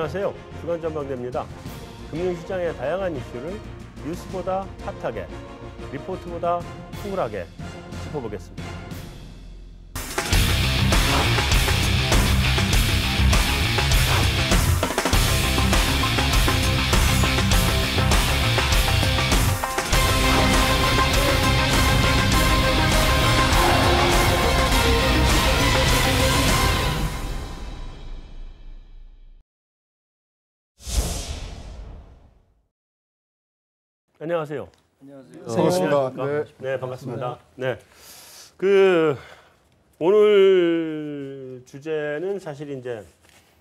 안녕하세요. 주간 전망대입니다. 금융시장의 다양한 이슈를 뉴스보다 핫하게, 리포트보다 쿨하게 짚어보겠습니다. 안녕하세요. 안녕하세요. 반갑습니다. 네, 반갑습니다. 네, 오늘 주제는 사실 이제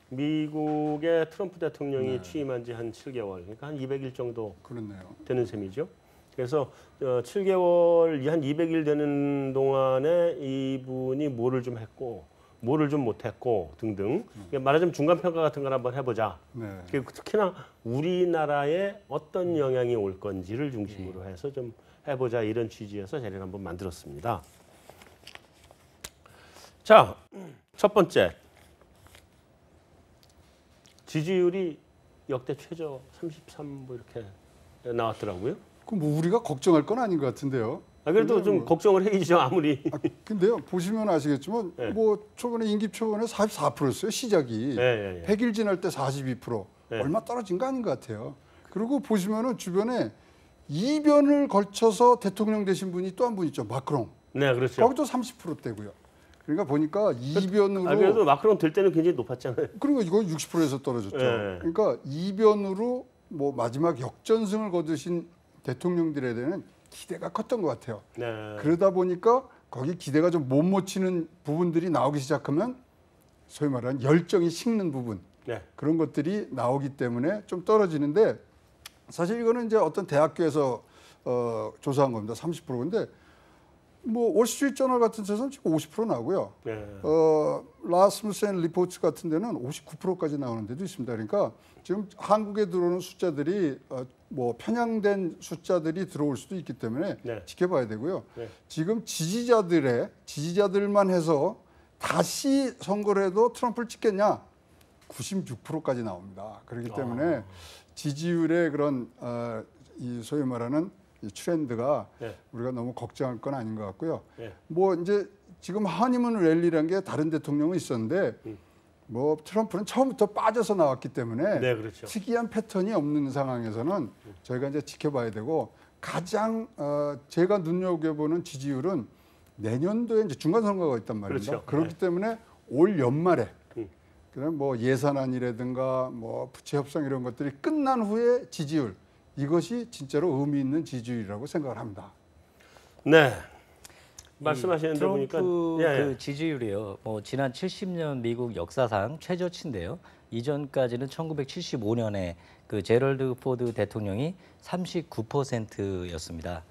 미국의 트럼프 대통령이 취임한 지 한 7개월, 그러니까 한 200일 정도 그렇네요. 되는 셈이죠. 그래서 7개월, 한 200일 되는 동안에 이분이 뭐를 좀 했고, 뭐를 좀 못했고 등등. 말하자면 중간평가 같은 걸 한번 해보자. 네. 특히나 우리나라에 어떤 영향이 올 건지를 중심으로 해서 좀 해보자, 이런 취지에서 자리를 한번 만들었습니다. 자, 첫 번째. 지지율이 역대 최저 33 뭐 이렇게 나왔더라고요. 그럼 뭐 우리가 걱정할 건 아닌 것 같은데요. 그래도 좀 걱정을 해야죠, 아무리. 근데요, 보시면 아시겠지만 네. 뭐 초반에 임기 초반에 44%였어요, 시작이. 100일 지날 때 42%. 네. 얼마 떨어진 거 아닌 것 같아요. 그리고 보시면은 주변에 2변을 걸쳐서 대통령 되신 분이 또 한 분 있죠, 마크롱. 네, 그렇죠. 거기도 30%대고요. 그러니까 보니까 2변으로 그래도 마크롱 될 때는 굉장히 높았잖아요. 그리고 이거 60%에서 떨어졌죠. 네. 그러니까 2변으로 뭐 마지막 역전승을 거두신 대통령들에 대한 기대가 컸던 것 같아요. 네. 그러다 보니까 거기 기대가 좀 못 미치는 부분들이 나오기 시작하면 소위 말하는 열정이 식는 부분, 네. 그런 것들이 나오기 때문에 좀 떨어지는데, 사실 이거는 이제 어떤 대학교에서 조사한 겁니다. 30%인데 뭐 월스트리트저널 같은 데서는 지금 50% 나오고요. 네. 라스무센 리포츠 같은 데는 59%까지 나오는 데도 있습니다. 그러니까 지금 한국에 들어오는 숫자들이 뭐 편향된 숫자들이 들어올 수도 있기 때문에 네. 지켜봐야 되고요. 네. 지금 지지자들만 해서 다시 선거를 해도 트럼프를 찍겠냐? 96%까지 나옵니다. 그렇기 때문에 지지율의 그런 이 소위 말하는 이 트렌드가 네. 우리가 너무 걱정할 건 아닌 것 같고요. 네. 뭐 이제 지금 허니문 랠리라는 게 다른 대통령은 있었는데 뭐 트럼프는 처음부터 빠져서 나왔기 때문에 네, 그렇죠. 특이한 패턴이 없는 상황에서는 저희가 이제 지켜봐야 되고, 가장 제가 눈여겨보는 지지율은 내년도에 이제 중간 선거가 있단 말입니다. 그렇죠. 그렇기 때문에 올 연말에 그다음 뭐 예산안이라든가 뭐 부채 협상 이런 것들이 끝난 후에 지지율, 이것이 진짜로 의미 있는 지지율이라고 생각을 합니다. 네. 말씀하시는 데 보니까 트럼프 그 지지율이요. 뭐 지난 70년 미국 역사상 최저치인데요. 이전까지는 1975년에 그 제럴드 포드 대통령이 39%였습니다.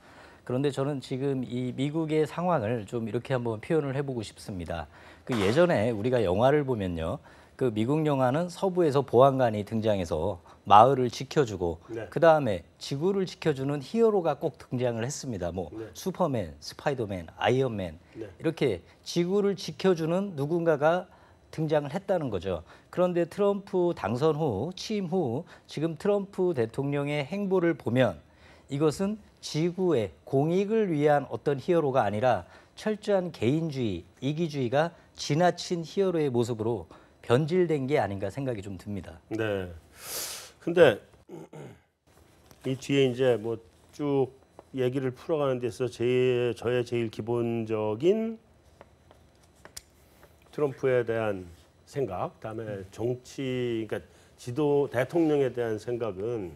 그런데 저는 지금 이 미국의 상황을 좀 이렇게 한번 표현을 해보고 싶습니다. 그 예전에 우리가 영화를 보면요. 그 미국 영화는 서부에서 보안관이 등장해서 마을을 지켜주고 네. 그 다음에 지구를 지켜주는 히어로가 꼭 등장을 했습니다. 뭐 네. 슈퍼맨, 스파이더맨, 아이언맨 네. 이렇게 지구를 지켜주는 누군가가 등장을 했다는 거죠. 그런데 트럼프 당선 후, 취임 후 지금 트럼프 대통령의 행보를 보면 이것은 지구의 공익을 위한 어떤 히어로가 아니라 철저한 개인주의, 이기주의가 지나친 히어로의 모습으로 변질된 게 아닌가 생각이 좀 듭니다. 네. 근데 이 뒤에 이제 뭐 쭉 얘기를 풀어가는 데서 저의 제일 기본적인 트럼프에 대한 생각, 다음에 정치, 그러니까 지도 대통령에 대한 생각은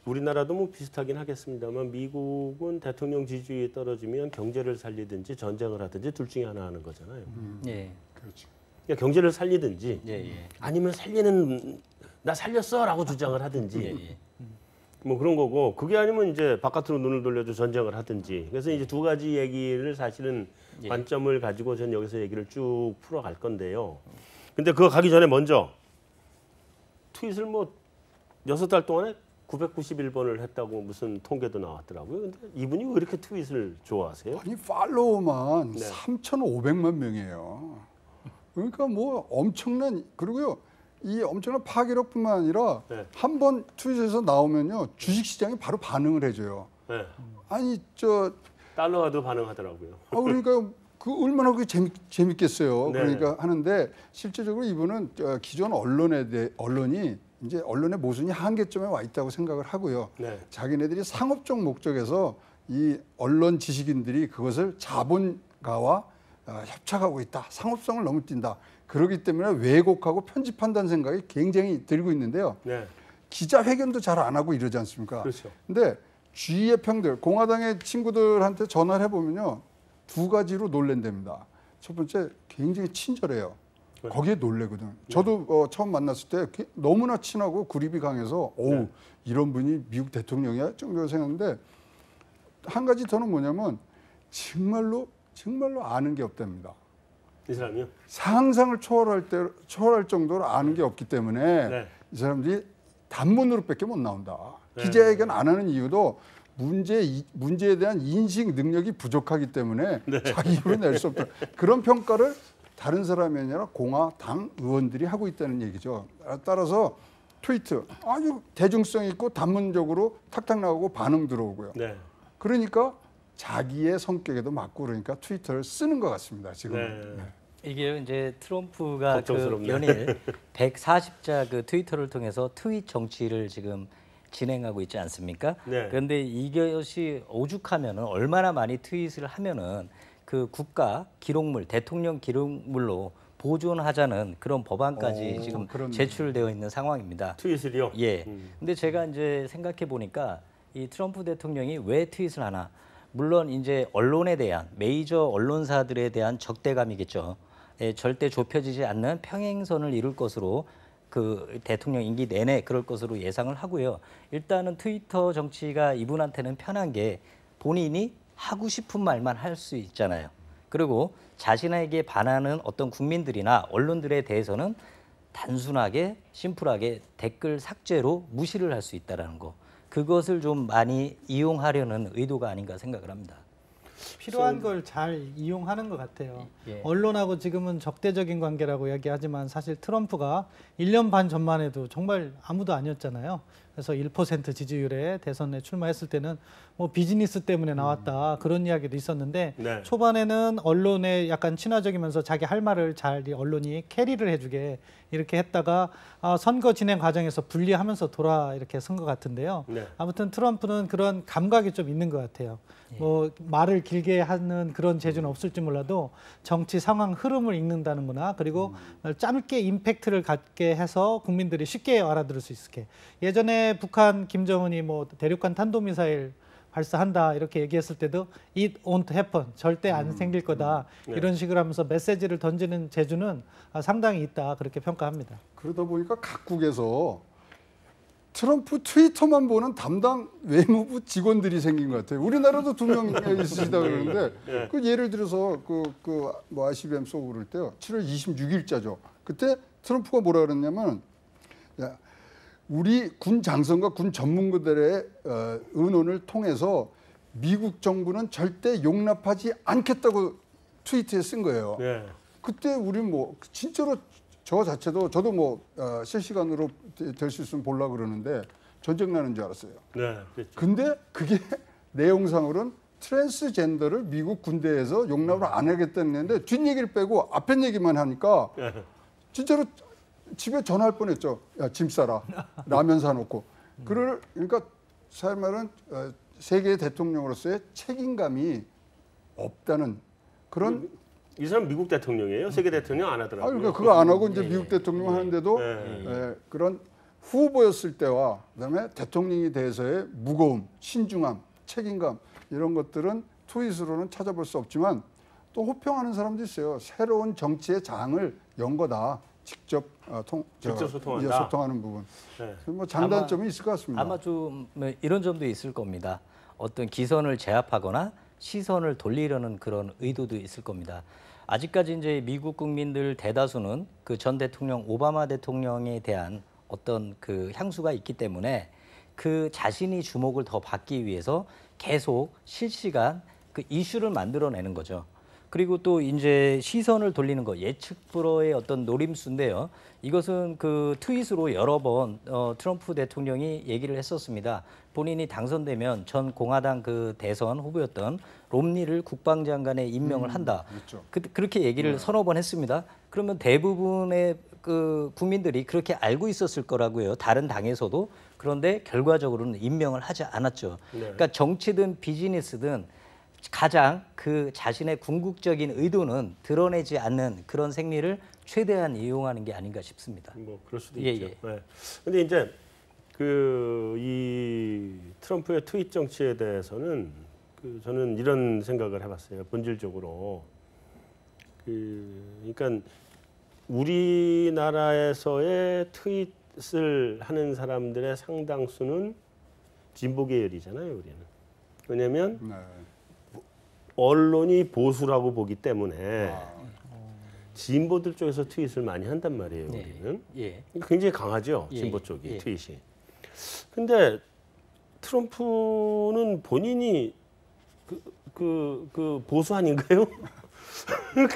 우리나라도 뭐 비슷하긴 하겠습니다만, 미국은 대통령 지지율이 떨어지면 경제를 살리든지 전쟁을 하든지 둘 중에 하나 하는 거잖아요. 예. 그렇죠. 그러니까 경제를 살리든지 예. 아니면 나 살렸어라고 주장을 하든지 예. 뭐 그런 거고, 그게 아니면 이제 바깥으로 눈을 돌려서 전쟁을 하든지. 그래서 이제 두 가지 얘기를 사실은 관점을 가지고 전 여기서 얘기를 쭉 풀어갈 건데요. 근데 그거 가기 전에 먼저 트윗을 뭐 6달 동안에 991번을 했다고 무슨 통계도 나왔더라고요. 근데 이분이 왜 이렇게 트윗을 좋아하세요? 아니 팔로워만 네. 3,500만 명이에요. 그러니까 뭐 엄청난, 그리고요 이 엄청난 파괴력뿐만 아니라 네. 한 번 트윗에서 나오면요 주식시장이 바로 반응을 해줘요. 네. 아니 달러와도 반응하더라고요. 그러니까 그 얼마나 그게 재밌겠어요. 네. 그러니까 하는데 실제적으로 이분은 기존 언론이 이제 언론의 모순이 한계점에 와 있다고 생각을 하고요. 네. 자기네들이 상업적 목적에서 이 언론 지식인들이 그것을 자본가와 협착하고 있다. 상업성을 너무 띈다. 그렇기 때문에 왜곡하고 편집한다는 생각이 굉장히 들고 있는데요. 네. 기자회견도 잘 안 하고 이러지 않습니까? 그렇죠. 근데 주위의 평들, 공화당의 친구들한테 전화를 해보면요. 두 가지로 놀랜답니다. 첫 번째, 굉장히 친절해요. 네. 거기에 놀래거든. 저도 처음 만났을 때 너무나 친하고 그립이 강해서 네. 이런 분이 미국 대통령이야? 정도 생각했는데 한 가지 더는 뭐냐면 정말로 아는 게 없답니다. 이 사람이요? 상상을 초월할 정도로 아는 게 없기 때문에 네. 이 사람들이 단문으로밖에 못 나온다. 네. 기자회견 안 하는 이유도 문제에 대한 인식 능력이 부족하기 때문에 네. 자기 입으로 낼 수 없다. 그런 평가를 다른 사람이 아니라 공화당 의원들이 하고 있다는 얘기죠. 따라서 트위트 아주 대중성 있고 단문적으로 탁탁 나오고 반응 들어오고요. 네. 그러니까 자기의 성격에도 맞고 그러니까 트위터를 쓰는 것 같습니다. 지금. 네. 이게 이제 트럼프가 그 걱정스럽네. 연일 140자 그 트위터를 통해서 트윗 정치를 지금 진행하고 있지 않습니까? 네. 그런데 이것이 오죽하면은 얼마나 많이 트윗을 하면은 그 국가 기록물, 대통령 기록물로 보존하자는 그런 법안까지 지금 그렇네. 제출되어 있는 상황입니다. 트윗을요? 예. 근데 제가 이제 생각해 보니까 이 트럼프 대통령이 왜 트윗을 하나? 물론 이제 언론에 대한 메이저 언론사들에 대한 적대감이겠죠. 예, 절대 좁혀지지 않는 평행선을 이룰 것으로 그 대통령 임기 내내 그럴 것으로 예상을 하고요. 일단은 트위터 정치가 이분한테는 편한 게 본인이 하고 싶은 말만 할 수 있잖아요. 그리고 자신에게 반하는 어떤 국민들이나 언론들에 대해서는 단순하게 심플하게 댓글 삭제로 무시를 할 수 있다는 거. 그것을 좀 많이 이용하려는 의도가 아닌가 생각을 합니다. 필요한 걸 잘 이용하는 것 같아요. 예. 언론하고 지금은 적대적인 관계라고 이야기하지만 사실 트럼프가 1년 반 전만 해도 정말 아무도 아니었잖아요. 그래서 1% 지지율에 대선에 출마했을 때는 뭐 비즈니스 때문에 나왔다 그런 이야기도 있었는데 네. 초반에는 언론에 약간 친화적이면서 자기 할 말을 잘 언론이 캐리를 해주게 이렇게 했다가 선거 진행 과정에서 분리하면서 돌아 이렇게 선 것 같은데요. 네. 아무튼 트럼프는 그런 감각이 좀 있는 것 같아요. 뭐 말을 길게 하는 그런 재주는 없을지 몰라도 정치 상황 흐름을 읽는다는 거나 그리고 짧게 임팩트를 갖게 해서 국민들이 쉽게 알아들을 수 있게. 예전에 북한 김정은이 뭐 대륙간 탄도미사일 발사한다 이렇게 얘기했을 때도 it won't happen 절대 안 생길 거다 네. 이런 식으로 하면서 메시지를 던지는 재주는 상당히 있다 그렇게 평가합니다. 그러다 보니까 각국에서 트럼프 트위터만 보는 담당 외무부 직원들이 생긴 것 같아요. 우리나라도 2명 있으시다 그러는데 네. 그 예를 들어서 뭐 ICBM 쏘고 그럴 때요. 7월 26일자죠. 그때 트럼프가 뭐라 그랬냐면 야, 우리 군 장성과 군 전문가들의 의논을 통해서 미국 정부는 절대 용납하지 않겠다고 트위트에 쓴 거예요. 네. 그때 우리 뭐 진짜로 저 자체도 저도 뭐 실시간으로 될 수 있으면 보려고 그러는데 전쟁 나는 줄 알았어요. 네. 그렇죠. 근데 그게 내용상으로는 트랜스젠더를 미국 군대에서 용납을 안 하겠다는 건데 뒷얘기를 빼고 앞에 얘기만 하니까 네. 진짜로 집에 전화할 뻔했죠. 야, 짐 싸라. 라면 사놓고. 그러니까 사실 말은 세계 대통령으로서의 책임감이 없다는 그런 이 사람 미국 대통령이에요? 세계 대통령 안 하더라고요. 그러니까 그거 안 하고 이제 미국 대통령 하는데도 네. 그런 후보였을 때와 그다음에 대통령에 대해서의 무거움, 신중함, 책임감 이런 것들은 트윗으로는 찾아볼 수 없지만 또 호평하는 사람도 있어요. 새로운 정치의 장을 연 거다. 직접 소통하는 부분. 네. 뭐 장단점이 있을 것 같습니다. 아마 좀 이런 점도 있을 겁니다. 어떤 기선을 제압하거나 시선을 돌리려는 그런 의도도 있을 겁니다. 아직까지 이제 미국 국민들 대다수는 그 전 대통령 오바마 대통령에 대한 어떤 그 향수가 있기 때문에 그 자신이 주목을 더 받기 위해서 계속 실시간 그 이슈를 만들어내는 거죠. 그리고 또 이제 시선을 돌리는 거 예측 불허의 어떤 노림수인데요. 이것은 그 트윗으로 여러 번 트럼프 대통령이 얘기를 했었습니다. 본인이 당선되면 전 공화당 그 대선 후보였던 롬니를 국방장관에 임명을 한다. 그렇죠. 그렇게 얘기를 서너 번 했습니다. 그러면 대부분의 그 국민들이 그렇게 알고 있었을 거라고요. 다른 당에서도. 그런데 결과적으로는 임명을 하지 않았죠. 그러니까 정치든 비즈니스든 가장 그 자신의 궁극적인 의도는 드러내지 않는 그런 생리를 최대한 이용하는 게 아닌가 싶습니다. 뭐 그럴 수도 예, 있죠. 예. 네. 근데 이제 그 이 트럼프의 트윗 정치에 대해서는 저는 이런 생각을 해봤어요. 본질적으로 그러니까 우리나라에서의 트윗을 하는 사람들의 상당수는 진보 계열이잖아요. 우리는 왜냐하면 네. 언론이 보수라고 보기 때문에 진보들 쪽에서 트윗을 많이 한단 말이에요. 네. 우리는 예. 굉장히 강하죠. 예, 진보 쪽이 예. 트윗이. 근데 트럼프는 본인이 그 보수 아닌가요?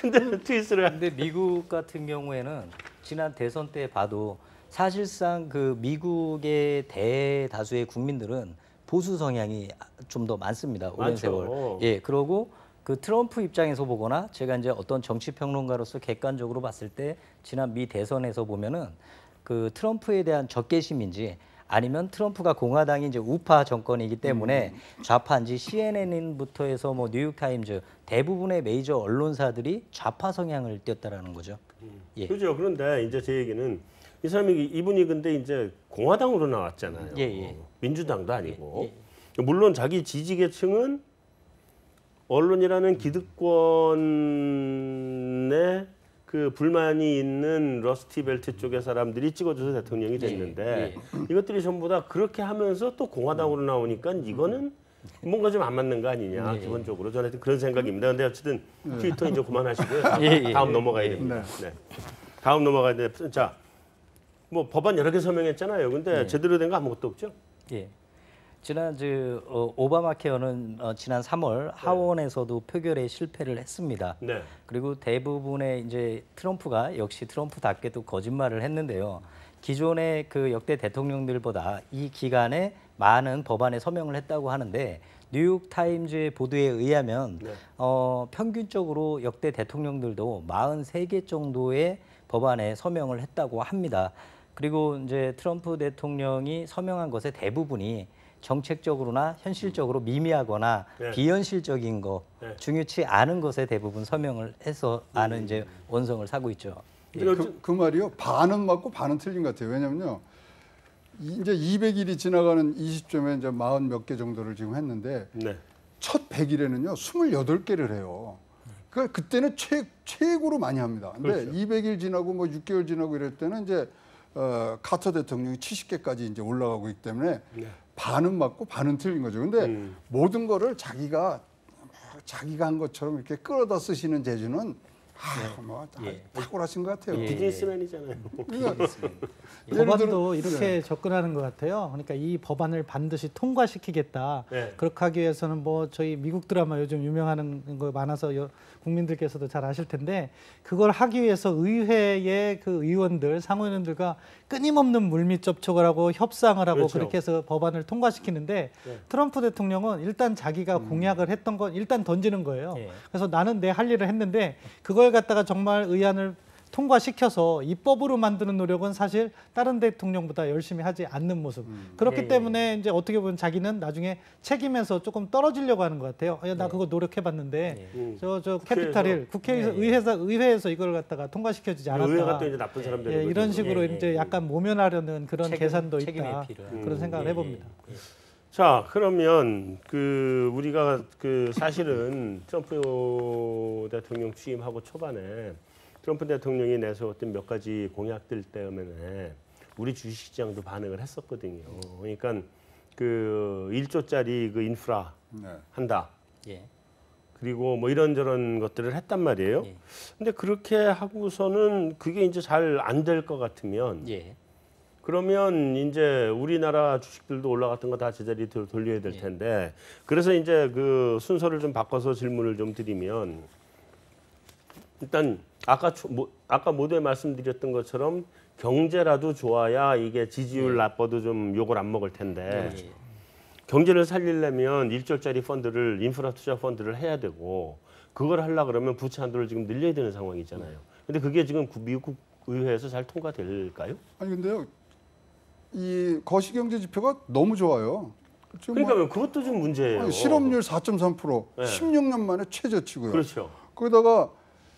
근데 트윗을 근데 미국 같은 경우에는 지난 대선 때 봐도 사실상 그 미국의 대다수의 국민들은 보수 성향이 좀 더 많습니다. 오랜 많죠. 세월. 예, 그러고 그 트럼프 입장에서 보거나 제가 이제 어떤 정치 평론가로서 객관적으로 봤을 때 지난 미 대선에서 보면은 그 트럼프에 대한 적개심인지 아니면 트럼프가 공화당이 이제 우파 정권이기 때문에 좌파인지 CNN부터 해서 뭐 뉴욕타임즈 대부분의 메이저 언론사들이 좌파 성향을 띄었다라는 거죠. 예. 그렇죠. 그런데 이제 제 얘기는 이분이 근데 이제 공화당으로 나왔잖아요. 예, 예. 민주당도 아니고. 예, 물론 자기 지지 계층은 언론이라는 기득권에 그 불만이 있는 러스티 벨트 쪽의 사람들이 찍어줘서 대통령이 됐는데 이것들이 전부 다 그렇게 하면서 또 공화당으로 나오니까 이거는 뭔가 좀 안 맞는 거 아니냐 기본적으로 저는 하여튼 그런 생각입니다. 근데 어쨌든 트위터 이제 그만하시고요. 다음 넘어가야 됩니다. 네. 다음 넘어가야 됩니다. 자, 뭐 법안 여러 개 서명했잖아요. 근데 제대로 된 거 아무것도 없죠? 예. 지난 오바마 케어는 지난 3월 하원에서도 표결에 실패를 했습니다. 네. 그리고 대부분의 이제 트럼프가 역시 트럼프답게도 거짓말을 했는데요. 기존의 그 역대 대통령들보다 이 기간에 많은 법안에 서명을 했다고 하는데 뉴욕 타임즈의 보도에 의하면 평균적으로 역대 대통령들도 43개 정도의 법안에 서명을 했다고 합니다. 그리고 이제 트럼프 대통령이 서명한 것의 대부분이 정책적으로나 현실적으로 미미하거나 비현실적인 거, 중요치 않은 것에 대부분 서명을 해서 많은 이제 원성을 사고 있죠. 그 말이요. 반은 맞고 반은 틀린 것 같아요. 왜냐면요. 이제 200일이 지나가는 이 시점에 이제 40 몇 개 정도를 지금 했는데 첫 100일에는요. 28개를 해요. 그때는 최고로 많이 합니다. 근데 그렇죠. 200일 지나고 뭐 6개월 지나고 이럴 때는 이제 카터 대통령이 70개까지 이제 올라가고 있기 때문에 반은 맞고 반은 틀린 거죠. 근데 모든 거를 자기가 한 것처럼 이렇게 끌어다 쓰시는 재주는 탁월하신 것 같아요. 비즈니스맨이잖아요. 법안도 이렇게 접근하는 것 같아요. 그러니까 이 법안을 반드시 통과시키겠다. 그렇게 하기 위해서는 뭐 저희 미국 드라마 요즘 유명하는 거 많아서 국민들께서도 잘 아실 텐데 그걸 하기 위해서 의회의 그 의원들, 상원의원들과 끊임없는 물밑 접촉을 하고 협상을 하고 그렇죠. 그렇게 해서 법안을 통과시키는데 트럼프 대통령은 일단 자기가 공약을 했던 건 일단 던지는 거예요. 그래서 나는 내 할 일을 했는데 그걸 갖다가 정말 의안을 통과시켜서 입법으로 만드는 노력은 사실 다른 대통령보다 열심히 하지 않는 모습. 그렇기 때문에 이제 어떻게 보면 자기는 나중에 책임에서 조금 떨어지려고 하는 것 같아요. 나 그거 노력해봤는데 저 캐피탈힐 의회에서 이걸 갖다가 통과시켜주지 않았다. 의회가 또 이제 나쁜 사람 되는 거죠. 이런 식으로 이제 약간 모면하려는 그런 계산도 있다. 그런 생각을 해봅니다. 자, 그러면 우리가 사실은 트럼프 대통령 취임하고 초반에 트럼프 대통령이 내세웠던 몇 가지 공약들 때문에 우리 주식시장도 반응을 했었거든요. 그러니까 1조짜리 그 인프라 한다. 그리고 뭐 이런저런 것들을 했단 말이에요. 근데 그렇게 하고서는 그게 이제 잘 안 될 것 같으면 그러면 이제 우리나라 주식들도 올라갔던 거 다 제자리 돌려야 될 텐데 그래서 이제 그 순서를 좀 바꿔서 질문을 좀 드리면 일단 아까 모두에 말씀드렸던 것처럼 경제라도 좋아야 이게 지지율 나빠도 좀 욕을 안 먹을 텐데 예. 경제를 살리려면 1조짜리 펀드를 인프라 투자 펀드를 해야 되고 그걸 하려고 그러면 부채 한도를 지금 늘려야 되는 상황이잖아요. 근데 그게 지금 미국 의회에서 잘 통과될까요? 아니 근데요, 이 거시경제 지표가 너무 좋아요. 지금 그러니까 그것도 좀 문제예요. 아니, 실업률 4.3%, 네. 16년 만에 최저치고요. 그렇죠. 거기다가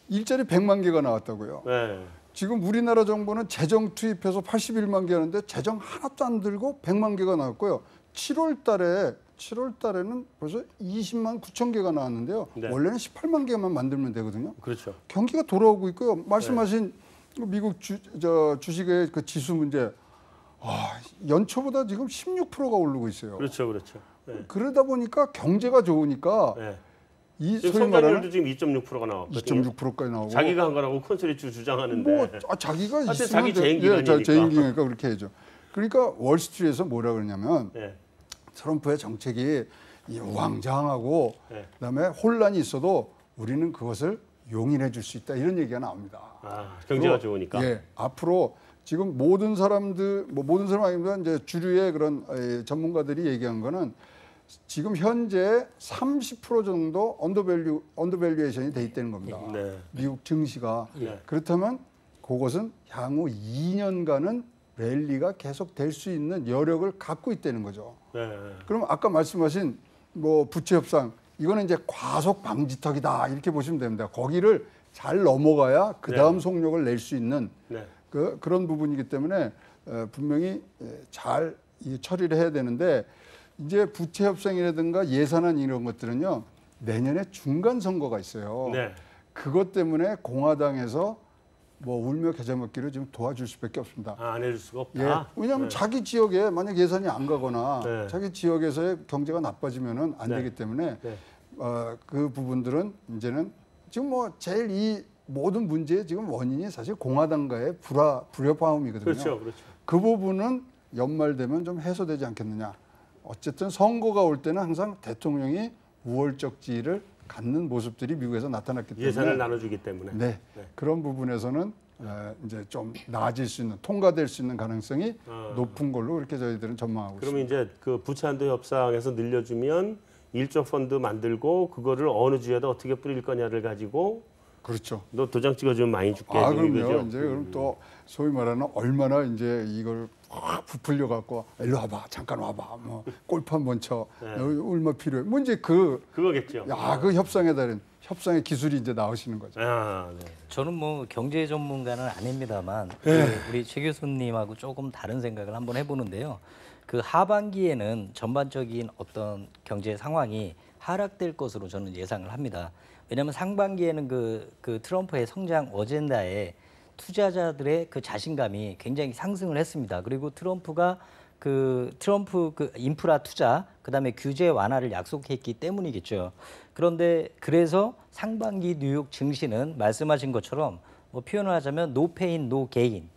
일자리 100만 개가 나왔다고요. 네. 지금 우리나라 정부는 재정 투입해서 81만 개 하는데 재정 하나도 안 들고 100만 개가 나왔고요. 7월 달에는 벌써 20만 9천 개가 나왔는데요. 네. 원래는 18만 개만 만들면 되거든요. 그렇죠. 경기가 돌아오고 있고요. 말씀하신 미국 주식의 그 지수 문제, 연초보다 지금 16%가 오르고 있어요. 그렇죠. 그렇죠. 네. 그러다 보니까 경제가 좋으니까 네. 이 지금 소위 말하는 성장률도 지금 2.6%가 나왔거든요. 2.6%까지 나오고 자기가 한 거라고 콘솔리츠 주장하는데 뭐 자기가 하여튼 있으면 자기 재임기관이니까. 재임기니까 그렇게 해죠. 그러니까 월스트리트에서 뭐라 그러냐면 네. 트럼프의 정책이 이 우왕좌왕하고 네. 그다음에 혼란이 있어도 우리는 그것을 용인해 줄 수 있다 이런 얘기가 나옵니다. 경제가 그리고, 좋으니까. 예, 앞으로 지금 모든 사람들 모든 사람 아니면 이제 주류의 그런 전문가들이 얘기한 거는 지금 현재 30% 정도 언더밸류에이션이 돼 있다는 겁니다. 네. 미국 증시가. 네. 그렇다면 그것은 향후 2년간은 랠리가 계속 될 수 있는 여력을 갖고 있다는 거죠. 네. 그럼 아까 말씀하신 뭐 부채 협상 이거는 이제 과속 방지턱이다 이렇게 보시면 됩니다. 거기를 잘 넘어가야 그 다음 속력을 낼 수 있는 네. 그런 부분이기 때문에 분명히 잘 처리를 해야 되는데 이제 부채 협상이라든가 예산안 이런 것들은요 내년에 중간 선거가 있어요. 네. 그것 때문에 공화당에서 뭐 울며 겨자 먹기를 지금 도와줄 수밖에 없습니다. 안 해줄 수가 예, 없다. 왜냐하면 자기 지역에 만약 예산이 안 가거나 네. 자기 지역에서의 경제가 나빠지면은 안 네. 되기 때문에 네. 그 부분들은 이제는 지금 뭐 제일 이 모든 문제의 지금 원인이 사실 공화당과의 불협화음이거든요. 그렇죠. 그렇죠. 그 부분은 연말 되면 좀 해소되지 않겠느냐. 어쨌든 선거가 올 때는 항상 대통령이 우월적 지위를 갖는 모습들이 미국에서 나타났기 때문에 예산을 나눠주기 때문에. 네, 그런 부분에서는 이제 좀 나아질 수 있는 통과될 수 있는 가능성이 높은 걸로 그렇게 저희들은 전망하고 그러면 있습니다. 이제 그 부채 한도 협상에서 늘려주면 1조 펀드 만들고 그거를 어느 주에다 어떻게 뿌릴 거냐를 가지고 그렇죠. 너 도장 찍어주면 많이 줄게. 그럼요. 이거죠? 이제 그럼 또 소위 말하는 얼마나 이제 이걸 확 부풀려 갖고 일로 와봐, 잠깐 와봐, 뭐 골프 한번 쳐, 얼마 필요해. 뭐 이제 그거겠죠. 그 협상에 따른 협상의 기술이 이제 나오시는 거죠. 네. 저는 뭐 경제 전문가는 아닙니다만 우리 최 교수님하고 조금 다른 생각을 한번 해보는데요. 그 하반기에는 전반적인 어떤 경제 상황이 하락될 것으로 저는 예상을 합니다. 왜냐하면 상반기에는 그 트럼프의 성장 어젠다에 투자자들의 그 자신감이 굉장히 상승을 했습니다. 그리고 트럼프 그 인프라 투자, 그다음에 규제 완화를 약속했기 때문이겠죠. 그런데 그래서 상반기 뉴욕 증시는 말씀하신 것처럼 뭐 표현을 하자면 no pain, no gain.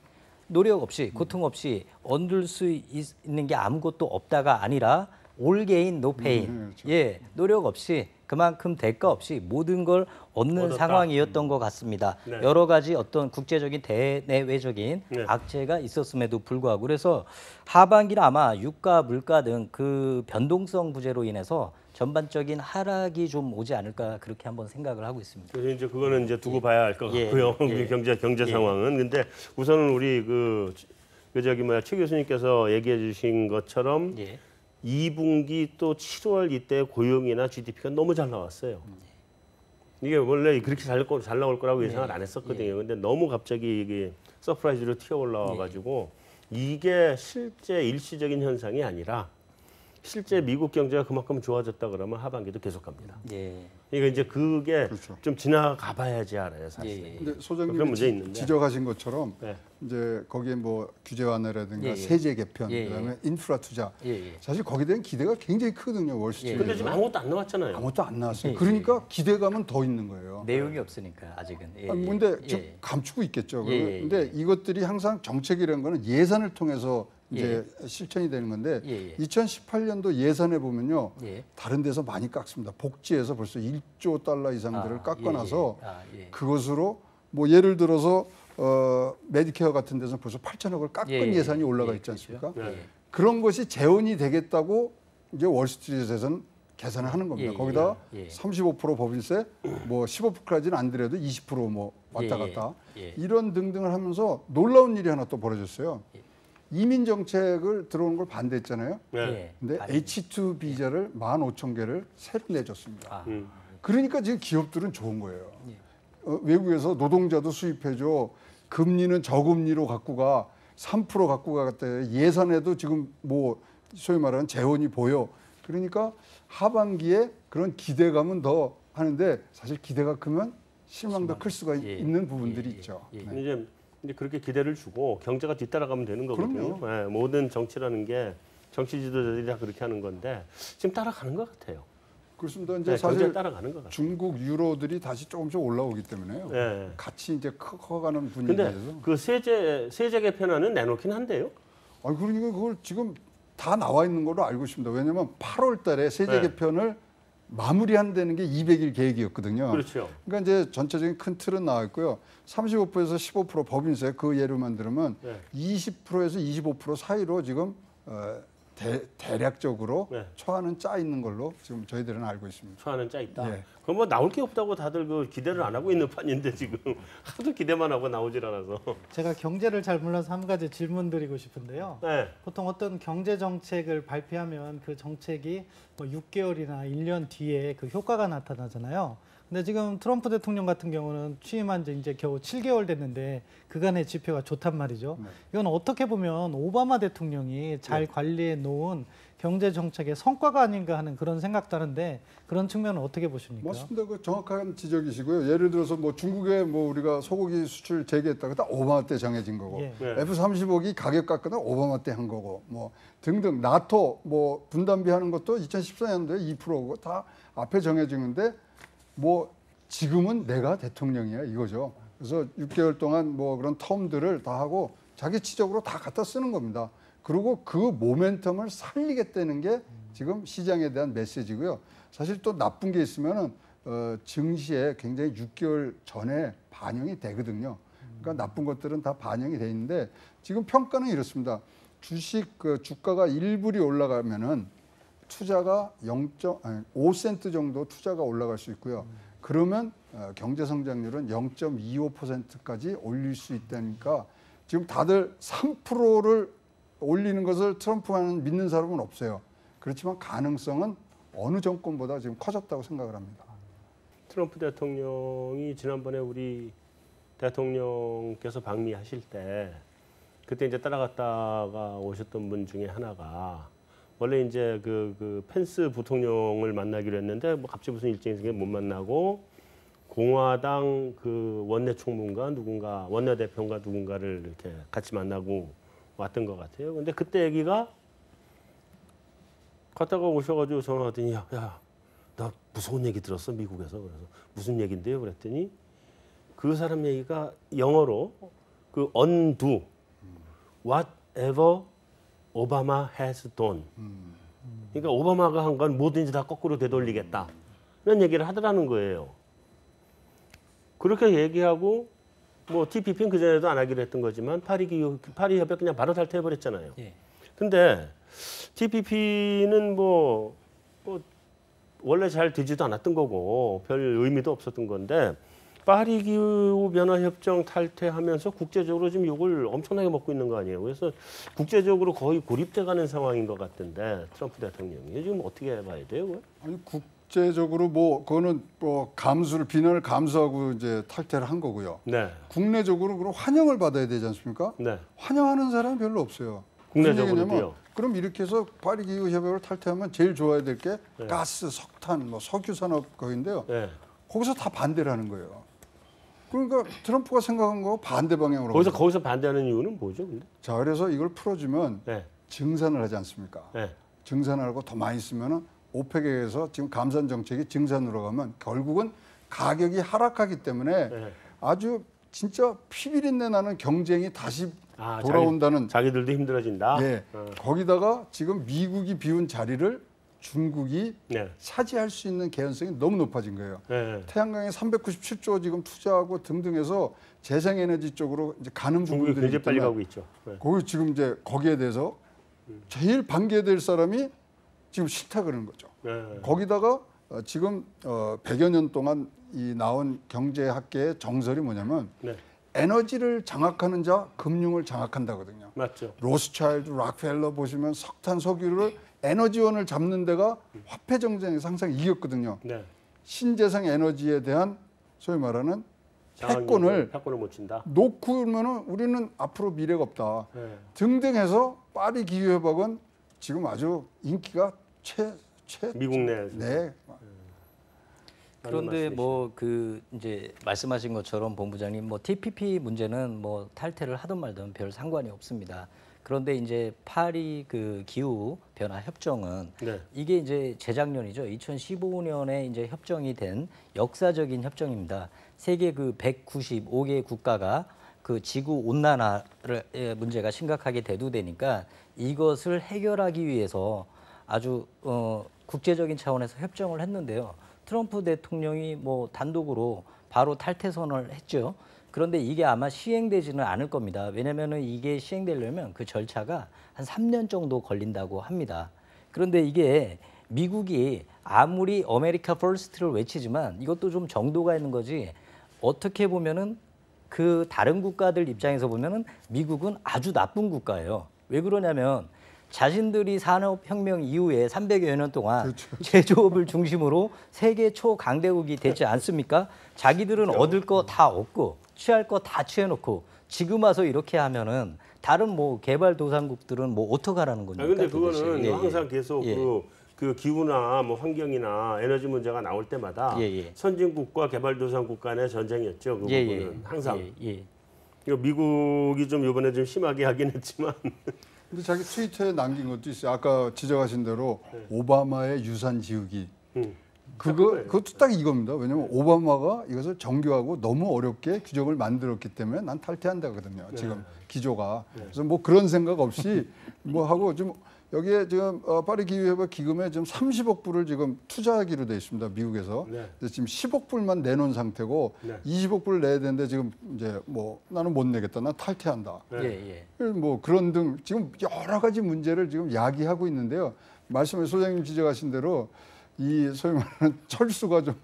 노력 없이 고통 없이 얻을 수 있는 게 아무것도 없다가 아니라 all gain, no pain. 그렇죠. 예, 노력 없이 그만큼 대가 없이 모든 걸 얻는 얻었다. 상황이었던 것 같습니다. 네. 여러 가지 어떤 국제적인 대내외적인 네. 악재가 있었음에도 불구하고 그래서 하반기는 아마 유가, 물가 등 그 변동성 부재로 인해서 전반적인 하락이 좀 오지 않을까 그렇게 한번 생각을 하고 있습니다. 그래서 이제 그거는 이제 두고 봐야 할 것 예. 같고요. 예. 경제 상황은. 근데 우선은 우리 최 교수님께서 얘기해 주신 것처럼 예. 2분기 또 7월 이때 고용이나 GDP가 너무 잘 나왔어요. 이게 원래 그렇게 잘 나올 거라고 예상을 안 했었거든요. 근데 너무 갑자기 이게 서프라이즈로 튀어 올라와 가지고 이게 실제 일시적인 현상이 아니라 실제 미국 경제가 그만큼 좋아졌다 그러면 하반기도 계속 갑니다. 예. 그러니까 이제 그게 그렇죠. 좀 지나가 봐야지 알아요, 사실. 예. 근데 그런 문제 소장님이 있는데. 지적하신 것처럼 네. 이제 거기에 뭐 규제 완화라든가 예. 세제 개편, 예. 그다음에 인프라 투자. 예. 사실 거기에 대한 기대가 굉장히 크거든요. 예. 월스트리트에서. 근데 지금 아무것도 안 나왔잖아요. 아무것도 안 나왔어요. 예. 그러니까 기대감은 더 있는 거예요. 내용이 없으니까 아직은. 예. 아니, 근데 예. 좀 감추고 있겠죠. 예. 근데 이것들이 항상 정책이라는 거는 예산을 통해서 이제 실천이 되는 건데 예, 예. 2018년도 예산에 보면요. 예. 다른 데서 많이 깎습니다. 복지에서 벌써 1조 달러 이상들을 깎아놔서 그것으로 뭐 예를 들어서 메디케어 같은 데서 벌써 8천억을 깎은 예산이 올라가 있지 않습니까? 그렇죠. 그런 것이 재원이 되겠다고 이제 월스트리트에서는 계산을 하는 겁니다. 거기다가 35% 법인세, 뭐 15%까지는 안 들여도 20% 왔다 갔다 이런 등등을 하면서 놀라운 일이 하나 또 벌어졌어요. 이민 정책을 들어오는 걸 반대했잖아요. 근데 H2 비자를 15,000개를 새로 내줬습니다. 그러니까 지금 기업들은 좋은 거예요. 외국에서 노동자도 수입해줘. 금리는 저금리로 갖고 가. 3% 갖고 가겠다. 예산에도 지금 뭐 소위 말하는 재원이 보여. 그러니까 하반기에 그런 기대감은 더 하는데 사실 기대가 크면 실망도 클 수가 있는 부분들이 있죠. 이제 그렇게 기대를 주고 경제가 뒤따라가면 되는 거거든요. 네, 모든 정치라는 게 정치 지도자들이 다 그렇게 하는 건데 지금 따라가는 것 같아요. 그렇습니다. 이제 네, 사실 따라가는 것 같아요. 중국 유로들이 다시 조금씩 올라오기 때문에요. 네. 같이 이제 커가는 분위기에서. 근데 그 세제 개편안은 내놓긴 한데요. 아 그러니까 그걸 지금 다 나와 있는 걸로 알고 있습니다. 왜냐하면 8월달에 세제 개편을 마무리한다는 게 200일 계획이었거든요. 그렇죠. 그러니까 이제 전체적인 큰 틀은 나와 있고요. 35%에서 15% 법인세 그 예로만 들으면 20%에서 25% 사이로 지금 대략적으로 초안은 짜 있는 걸로 지금 저희들은 알고 있습니다. 초안은 짜 있다. 그럼 뭐 나올 게 없다고 다들 그 기대를 안 하고 있는 판인데 지금 하도 기대만 하고 나오질 않아서. 제가 경제를 잘 몰라서 한 가지 질문 드리고 싶은데요. 보통 어떤 경제 정책을 발표하면 그 정책이 뭐 6개월이나 1년 뒤에 그 효과가 나타나잖아요. 근데 지금 트럼프 대통령 같은 경우는 취임한 지 이제 겨우 7개월 됐는데 그간의 지표가 좋단 말이죠. 이건 어떻게 보면 오바마 대통령이 잘 관리해 놓은 경제 정책의 성과가 아닌가 하는 그런 생각도 하는데 그런 측면은 어떻게 보십니까? 맞습니다. 그 정확한 지적이시고요. 예를 들어서 뭐 중국에 뭐 우리가 소고기 수출 재개했다가 다 오바마 때 정해진 거고 F-35기 가격 깎거나 오바마 때 한 거고 뭐 등등 나토 뭐 분담비 하는 것도 2014년도에 2%고 다 앞에 정해진 건데 뭐 지금은 내가 대통령이야 이거죠. 그래서 6개월 동안 뭐 그런 텀들을 다 하고 자기 치적으로 다 갖다 쓰는 겁니다. 그리고 그 모멘텀을 살리겠다는 게 지금 시장에 대한 메시지고요. 사실 또 나쁜 게 있으면은 증시에 굉장히 6개월 전에 반영이 되거든요. 그러니까 나쁜 것들은 다 반영이 돼 있는데 지금 평가는 이렇습니다. 주식 그 주가가 1불이 올라가면은 투자가 0.5센트 정도 투자가 올라갈 수 있고요. 그러면 경제 성장률은 0.25%까지 올릴 수 있다니까 지금 다들 3%를 올리는 것을 트럼프와는 믿는 사람은 없어요. 그렇지만 가능성은 어느 정권보다 지금 커졌다고 생각을 합니다. 트럼프 대통령이 지난번에 우리 대통령께서 방미하실 때 그때 이제 따라갔다가 오셨던 분 중에 하나가 원래 이제 그 펜스 부통령을 만나기로 했는데 뭐 갑자기 무슨 일정이 생겨 못 만나고 공화당 그 원내 총무인가 누군가 원내 대표인가 누군가를 이렇게 같이 만나고 왔던 것 같아요. 근데 그때 얘기가 갔다가 오셔가지고 전화하더니 야, 나 무서운 얘기 들었어 미국에서. 그래서 무슨 얘긴데요? 그랬더니 그 사람 얘기가 영어로 그 undo whatever Obama has done. 그러니까 오바마가 한 건 뭐든지 다 거꾸로 되돌리겠다. 이런 얘기를 하더라는 거예요. 그렇게 얘기하고 뭐 TPP는 그전에도 안 하기로 했던 거지만 파리 협약 그냥 바로 탈퇴해버렸잖아요. 근데 TPP는 뭐 원래 잘 되지도 않았던 거고 별 의미도 없었던 건데 파리 기후 변화 협정 탈퇴하면서 국제적으로 지금 욕을 엄청나게 먹고 있는 거 아니에요. 그래서 국제적으로 거의 고립돼 가는 상황인 것 같은데 트럼프 대통령이 지금 어떻게 봐야 돼요? 그걸? 아니 국제적으로 뭐 그거는 뭐 비난을 감수하고 이제 탈퇴를 한 거고요. 국내적으로 그럼 환영을 받아야 되지 않습니까? 환영하는 사람은 별로 없어요. 국내적으로요. 그럼 이렇게 해서 파리 기후 협약을 탈퇴하면 제일 좋아야 될 게 가스, 석탄, 뭐 석유 산업 거인데요. 거기서 다 반대를 하는 거예요. 그러니까 트럼프가 생각한 거하고 반대 방향으로. 거기서 반대하는 이유는 뭐죠? 근데? 자, 그래서 이걸 풀어주면 증산을 하지 않습니까? 증산을 하고 더 많이 쓰면은 오펙에서 지금 감산 정책이 증산으로 가면 결국은 가격이 하락하기 때문에 아주 진짜 피비린내 나는 경쟁이 다시 돌아온다는 자기들도 힘들어진다. 예. 거기다가 지금 미국이 비운 자리를 중국이 네. 차지할 수 있는 개연성이 너무 높아진 거예요. 네. 태양광에 397조 지금 투자하고 등등해서 재생에너지 쪽으로 이제 가는 중국이 부분들이 굉장히 빨리 있지만 가고 있죠. 네. 거기 지금 이제 거기에 대해서 제일 반겨될 사람이 지금 싫다 그러는 거죠. 네. 거기다가 지금 100여 년 동안 이 나온 경제학계의 정설이 뭐냐면 네. 에너지를 장악하는 자 금융을 장악한다거든요. 맞죠. 로스차일드, 락펠러 보시면 석탄, 석유를 에너지원을 잡는 데가 화폐 정쟁에서 항상 이겼거든요. 네. 신재생 에너지에 대한 소위 말하는 패권을 못 친다. 놓고면은 우리는 앞으로 미래가 없다. 네. 등등해서 파리 기후협약은 지금 아주 인기가 미국 내에서. 네. 그런데 뭐 그 이제 말씀하신 것처럼 본부장님 뭐 TPP 문제는 뭐 탈퇴를 하든 말든 별 상관이 없습니다. 그런데 이제 파리 그 기후 변화 협정은 네. 이게 이제 재작년이죠. 2015년에 이제 협정이 된 역사적인 협정입니다. 세계 그 195개 국가가 그 지구 온난화의 문제가 심각하게 대두되니까 이것을 해결하기 위해서 아주 국제적인 차원에서 협정을 했는데요. 트럼프 대통령이 뭐 단독으로 바로 탈퇴 선언을 했죠. 그런데 이게 아마 시행되지는 않을 겁니다. 왜냐하면 이게 시행되려면 그 절차가 한 3년 정도 걸린다고 합니다. 그런데 이게 미국이 아무리 아메리카 퍼스트를 외치지만 이것도 좀 정도가 있는 거지. 어떻게 보면은 그 다른 국가들 입장에서 보면은 미국은 아주 나쁜 국가예요. 왜 그러냐면 자신들이 산업혁명 이후에 300여 년 동안 그렇죠. 제조업을 중심으로 세계 초강대국이 됐지 않습니까? 자기들은 얻을 거 다 얻고 취할 거 다 취해놓고 지금 와서 이렇게 하면은 다른 뭐 개발도상국들은 뭐 어떡하라는 겁니까? 근데 도대체? 그거는 예, 항상 예. 계속 예. 그 기후나 뭐 환경이나 에너지 문제가 나올 때마다 선진국과 개발도상국 간의 전쟁이었죠. 그 부분은 항상. 이거 미국이 좀 이번에 좀 심하게 하긴 했지만. 근데 자기 트위터에 남긴 것도 있어요. 아까 지적하신 대로 오바마의 유산 지우기. 그것도 딱 이겁니다. 왜냐하면 오바마가 이것을 정교하고 너무 어렵게 규정을 만들었기 때문에 난 탈퇴한다거든요. 지금 기조가. 그래서 뭐 그런 생각 없이 뭐 하고 좀 여기에 지금 파리 기후협약 기금에 지금 30억 불을 지금 투자하기로 돼 있습니다. 미국에서. 근데 지금 10억 불만 내놓은 상태고 20억 불을 내야 되는데 지금 이제 뭐 나는 못 내겠다. 난 탈퇴한다. 뭐 그런 등 지금 여러 가지 문제를 지금 야기하고 있는데요. 말씀에 소장님 지적하신 대로 이 소위 말하는 철수가 좀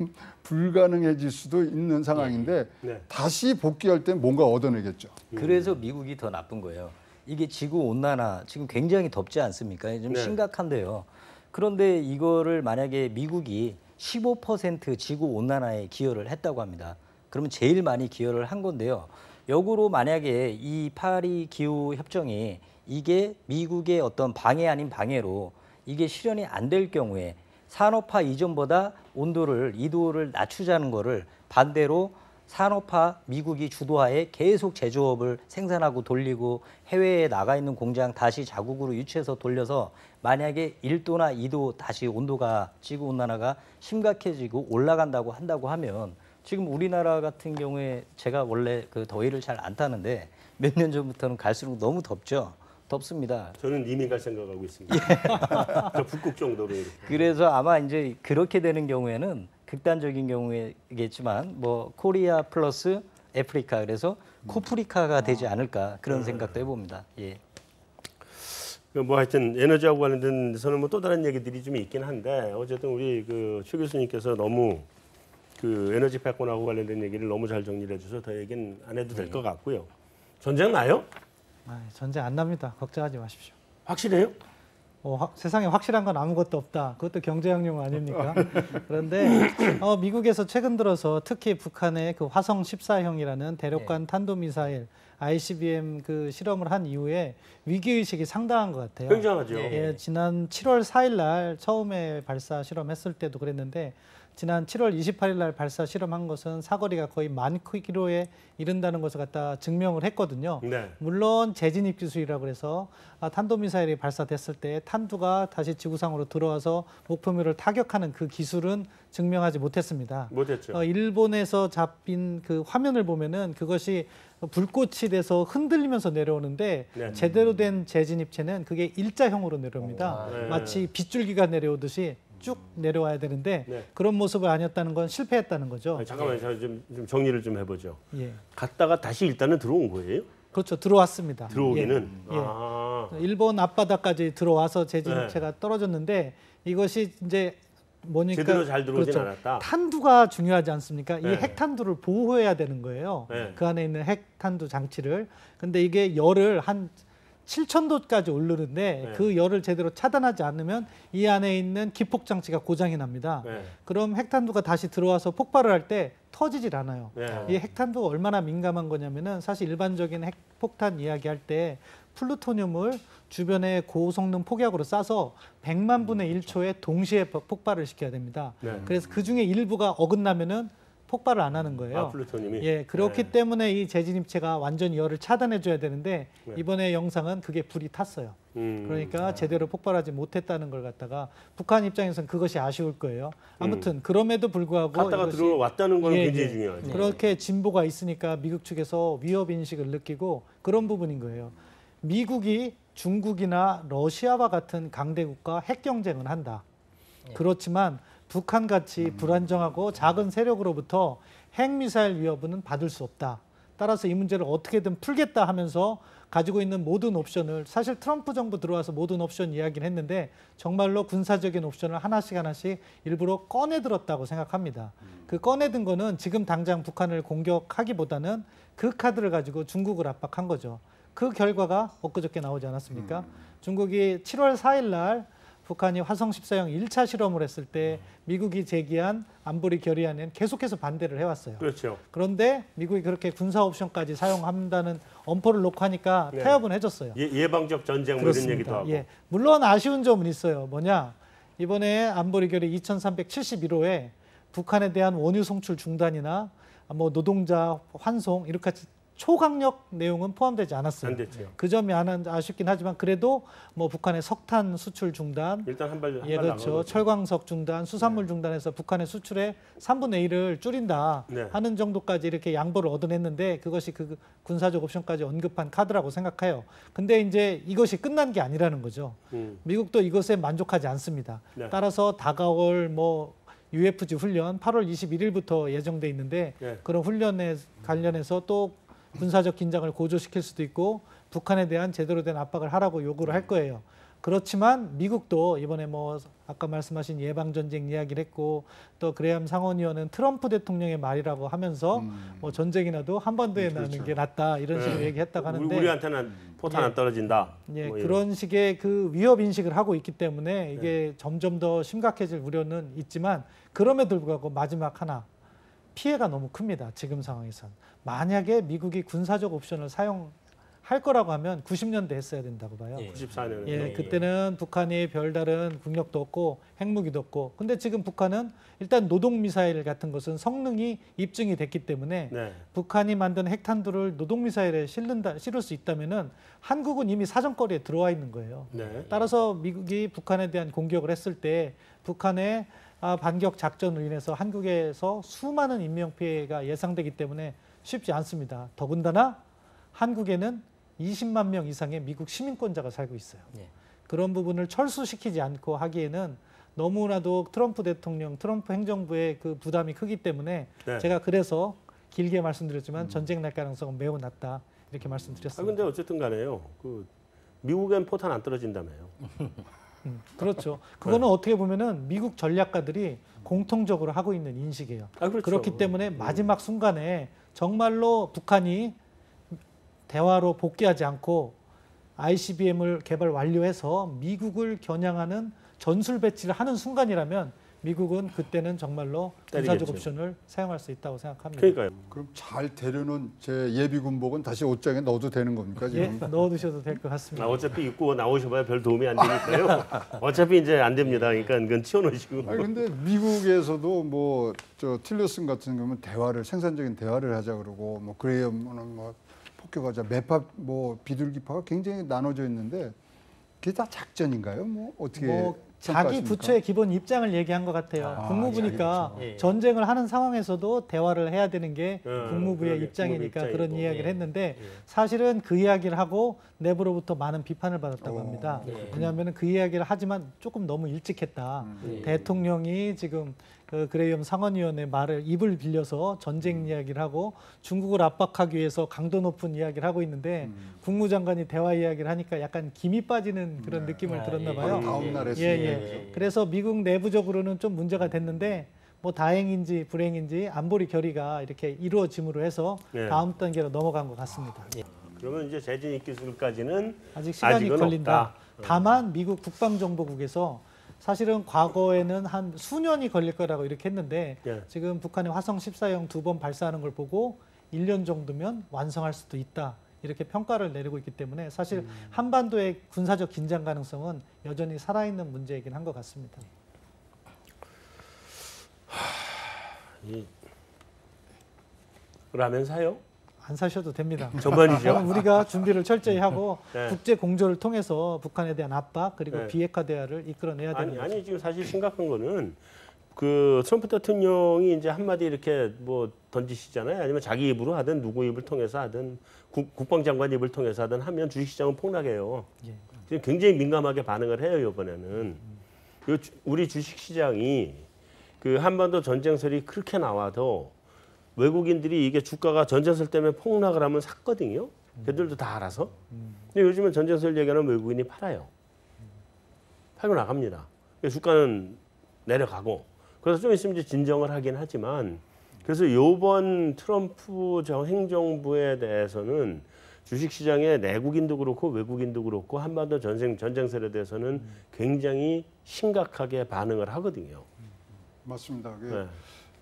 불가능해질 수도 있는 상황인데 다시 복귀할 때 뭔가 얻어내겠죠. 그래서 미국이 더 나쁜 거예요. 이게 지구 온난화 지금 굉장히 덥지 않습니까? 좀 심각한데요. 그런데 이거를 만약에 미국이 15% 지구 온난화에 기여를 했다고 합니다. 그러면 제일 많이 기여를 한 건데요. 역으로 만약에 이 파리 기후 협정이 이게 미국의 어떤 방해 아닌 방해로 이게 실현이 안 될 경우에 산업화 이전보다 온도를 2도를 낮추자는 거를 반대로 산업화 미국이 주도하에 계속 제조업을 생산하고 돌리고 해외에 나가 있는 공장 다시 자국으로 유치해서 돌려서 만약에 1도나 2도 다시 온도가 지구온난화가 심각해지고 올라간다고 한다고 하면 지금 우리나라 같은 경우에 제가 원래 그 더위를 잘 안 타는데 몇 년 전부터는 갈수록 너무 덥죠. 덥습니다. 저는 이미 갈 생각하고 있습니다. 저 북극 정도로 이렇게. 그래서 아마 이제 그렇게 되는 경우에는 극단적인 경우겠지만 뭐 코리아 플러스 아프리카 그래서 코프리카가 되지 않을까 그런 생각도 해봅니다. 뭐 하여튼 에너지하고 관련된 데서는 뭐 또 다른 얘기들이 좀 있긴 한데 어쨌든 우리 그 최 교수님께서 너무 그 에너지 패권하고 관련된 얘기를 너무 잘 정리를 해줘서 더 얘기는 안 해도 될 것 같고요. 전쟁 나요? 전쟁 안 납니다. 걱정하지 마십시오. 확실해요? 세상에 확실한 건 아무것도 없다. 그것도 경제학용 아닙니까? 그런데 미국에서 최근 들어서 특히 북한의 그 화성 14형이라는 대륙간 탄도미사일 ICBM 그 실험을 한 이후에 위기의식이 상당한 것 같아요. 굉장하죠. 지난 7월 4일 날 처음에 발사 실험했을 때도 그랬는데 지난 7월 28일 날 발사 실험한 것은 사거리가 거의 10,000km에 이른다는 것을 갖다 증명을 했거든요. 물론 재진입 기술이라고 해서 탄도미사일이 발사됐을 때 핵탄두가 다시 지구상으로 들어와서 목표물을 타격하는 그 기술은 증명하지 못했습니다. 못했죠. 일본에서 잡힌 그 화면을 보면은 그것이 불꽃이 돼서 흔들리면서 내려오는데 네. 제대로 된 재진입체는 그게 일자형으로 내려옵니다. 네. 마치 빗줄기가 내려오듯이 쭉 내려와야 되는데 네. 그런 모습을 아니었다는 건 실패했다는 거죠. 아니, 잠깐만요. 좀 정리를 좀 해보죠. 예. 갔다가 다시 일단은 들어온 거예요? 그렇죠. 들어왔습니다. 들어오기는. 예. 아. 일본 앞바다까지 들어와서 재진입체가 떨어졌는데 이것이 이제 뭐니까 제대로 잘 들어오진 그렇죠. 않았다. 탄두가 중요하지 않습니까? 네. 이 핵탄두를 보호해야 되는 거예요. 네. 그 안에 있는 핵탄두 장치를. 근데 이게 열을 한 7,000도까지 오르는데 네. 그 열을 제대로 차단하지 않으면 이 안에 있는 기폭 장치가 고장이 납니다. 네. 그럼 핵탄두가 다시 들어와서 폭발을 할 때 터지질 않아요. 네. 이 핵탄두가 얼마나 민감한 거냐면은 사실 일반적인 핵폭탄 이야기할 때 플루토늄을 주변에 고성능 폭약으로 싸서 100만 분의 1초에 동시에 폭발을 시켜야 됩니다. 네. 그래서 그 중에 일부가 어긋나면은 폭발을 안 하는 거예요. 아, 플루토늄이. 예, 그렇기 네. 때문에 이 재진입체가 완전히 열을 차단해 줘야 되는데 네. 이번에 영상은 그게 불이 탔어요. 음. 그러니까 제대로 폭발하지 못했다는 걸 갖다가 북한 입장에서는 그것이 아쉬울 거예요. 아무튼 그럼에도 불구하고 갔다가 이것이 들어왔다는 건 예, 굉장히 예. 중요하죠. 그렇게 진보가 있으니까 미국 측에서 위협 인식을 느끼고 그런 부분인 거예요. 미국이 중국이나 러시아와 같은 강대국과 핵 경쟁은 한다. 그렇지만 북한같이 불안정하고 작은 세력으로부터 핵미사일 위협은 받을 수 없다. 따라서 이 문제를 어떻게든 풀겠다 하면서 가지고 있는 모든 옵션을 사실 트럼프 정부 들어와서 모든 옵션 이야기를 했는데 정말로 군사적인 옵션을 하나씩 일부러 꺼내들었다고 생각합니다. 그 꺼내든 거는 지금 당장 북한을 공격하기보다는 그 카드를 가지고 중국을 압박한 거죠. 그 결과가 엊그저께 나오지 않았습니까? 중국이 7월 4일 날 북한이 화성 14형 1차 실험을 했을 때 미국이 제기한 안보리 결의안에는 계속해서 반대를 해왔어요. 그렇죠. 그런데 미국이 그렇게 군사 옵션까지 사용한다는 엄포를 놓고 하니까 네. 타협은 해줬어요. 예방적 전쟁 뭐 이런 얘기도 하고. 예. 물론 아쉬운 점은 있어요. 뭐냐? 이번에 안보리 결의 2371호에 북한에 대한 원유 송출 중단이나 뭐 노동자 환송 이렇게 초강력 내용은 포함되지 않았어요. 안 됐죠. 그 점이 아쉽긴 하지만 그래도 뭐 북한의 석탄 수출 중단, 일단 한발 예, 그렇죠. 철광석 중단, 수산물 중단해서 북한의 수출의 3분의 1을 줄인다 네. 하는 정도까지 이렇게 양보를 얻어냈는데 그것이 그 군사적 옵션까지 언급한 카드라고 생각해요. 근데 이제 이것이 끝난 게 아니라는 거죠. 미국도 이것에 만족하지 않습니다. 네. 따라서 다가올 뭐 UFG 훈련 8월 21일부터 예정돼 있는데 네. 그런 훈련에 관련해서 또 군사적 긴장을 고조시킬 수도 있고 북한에 대한 제대로 된 압박을 하라고 요구를 할 거예요. 그렇지만 미국도 이번에 뭐 아까 말씀하신 예방전쟁 이야기를 했고 또 그레함 상원의원은 트럼프 대통령의 말이라고 하면서 뭐 전쟁이 나도 한반도에 나는 게 낫다 이런 식으로 얘기했다고 하는데 우리한테는 포탄 안 떨어진다. 예, 뭐 그런 식의 그 위협 인식을 하고 있기 때문에 이게 점점 더 심각해질 우려는 있지만 그럼에도 불구하고 마지막 하나 피해가 너무 큽니다. 지금 상황에선. 만약에 미국이 군사적 옵션을 사용할 거라고 하면 90년대 했어야 된다고 봐요. 94년에. 예, 그때는 북한이 별다른 국력도 없고 핵무기도 없고 근데 지금 북한은 일단 노동미사일 같은 것은 성능이 입증이 됐기 때문에 네. 북한이 만든 핵탄두를 노동미사일에 실을 수 있다면은 한국은 이미 사정거리에 들어와 있는 거예요. 네. 따라서 미국이 북한에 대한 공격을 했을 때 북한의 반격 작전으로 인해서 한국에서 수많은 인명피해가 예상되기 때문에 쉽지 않습니다. 더군다나 한국에는 20만 명 이상의 미국 시민권자가 살고 있어요. 그런 부분을 철수시키지 않고 하기에는 너무나도 트럼프 대통령, 트럼프 행정부의 그 부담이 크기 때문에 네. 제가 그래서 길게 말씀드렸지만 전쟁 날 가능성은 매우 낮다 이렇게 말씀드렸습니다. 근데 어쨌든 간에요. 그 미국엔 포탄 안 떨어진다며요. 그렇죠. 그거는 어떻게 보면은 미국 전략가들이 공통적으로 하고 있는 인식이에요. 그렇죠. 그렇기 때문에 마지막 순간에 정말로 북한이 대화로 복귀하지 않고 ICBM을 개발 완료해서 미국을 겨냥하는 전술 배치를 하는 순간이라면 미국은 그때는 정말로 군사적 때리겠죠. 옵션을 사용할 수 있다고 생각합니다. 그러니까요. 그럼 잘 데려놓은 제 예비 군복은 다시 옷장에 넣어도 되는 겁니까 예, 지금? 넣어두셔도 될 것 같습니다. 어차피 입고 나오셔봐야 별 도움이 안 되니까요. 어차피 이제 안 됩니다. 그러니까 그건 치워놓으시고. 아니 근데 미국에서도 뭐 저 틸러슨 같은 경우는 생산적인 대화를 하자 그러고 뭐 그레이엄은 뭐 폭격하자 매파 뭐 비둘기파가 굉장히 나눠져 있는데 그게 다 작전인가요? 뭐 어떻게 뭐 자기 평가하십니까? 부처의 기본 입장을 얘기한 것 같아요. 국무부니까 자기 부처. 예. 전쟁을 하는 상황에서도 대화를 해야 되는 게 국무부의 그러게, 입장이니까 국무부 그런 입장이고. 이야기를 예. 했는데 사실은 그 이야기를 하고 내부로부터 많은 비판을 받았다고 오. 합니다. 예. 왜냐하면 그 이야기를 하지만 조금 너무 일찍 했다. 대통령이 지금 그 그레이엄 상원의원의 말을 입을 빌려서 전쟁 이야기를 하고 중국을 압박하기 위해서 강도 높은 이야기를 하고 있는데 국무장관이 대화 이야기를 하니까 약간 김이 빠지는 그런 느낌을 들었나 봐요. 다음 날에 예. 그래서 미국 내부적으로는 좀 문제가 됐는데 뭐 다행인지 불행인지 안보리 결의가 이렇게 이루어짐으로 해서 네. 다음 단계로 넘어간 것 같습니다. 그러면 이제 재진입 기술까지는 아직 시간이 아직은 걸린다. 없다. 다만 미국 국방정보국에서 사실은 과거에는 한 수년이 걸릴 거라고 이렇게 했는데 예. 지금 북한이 화성 14형 2번 발사하는 걸 보고 1년 정도면 완성할 수도 있다. 이렇게 평가를 내리고 있기 때문에 사실 한반도의 군사적 긴장 가능성은 여전히 살아있는 문제이긴 한 것 같습니다. 이 라면 사요? 안 사셔도 됩니다. 저만이죠. 그럼 우리가 준비를 철저히 하고 네. 국제 공조를 통해서 북한에 대한 압박 그리고 네. 비핵화 대화를 이끌어내야 되는 거죠. 아니 지금 사실 심각한 거는 그 트럼프 대통령이 이제 한마디 이렇게 뭐 던지시잖아요. 아니면 자기 입으로 하든 누구 입을 통해서 하든 국방장관 입을 통해서 하든 하면 주식시장은 폭락해요. 예. 지금 굉장히 민감하게 반응을 해요 이번에는. 우리 주식시장이 그 한반도 전쟁설이 그렇게 나와도 외국인들이 이게 주가가 전쟁설 때문에 폭락을 하면 샀거든요. 걔들도 다 알아서. 근데 요즘은 전쟁설 얘기하는 외국인이 팔아요. 팔고 나갑니다. 주가는 내려가고. 그래서 좀 있으면 이제 진정을 하긴 하지만 그래서 이번 트럼프 행정부에 대해서는 주식시장의 내국인도 그렇고 외국인도 그렇고 한반도 전쟁설에 대해서는 굉장히 심각하게 반응을 하거든요. 맞습니다. 네.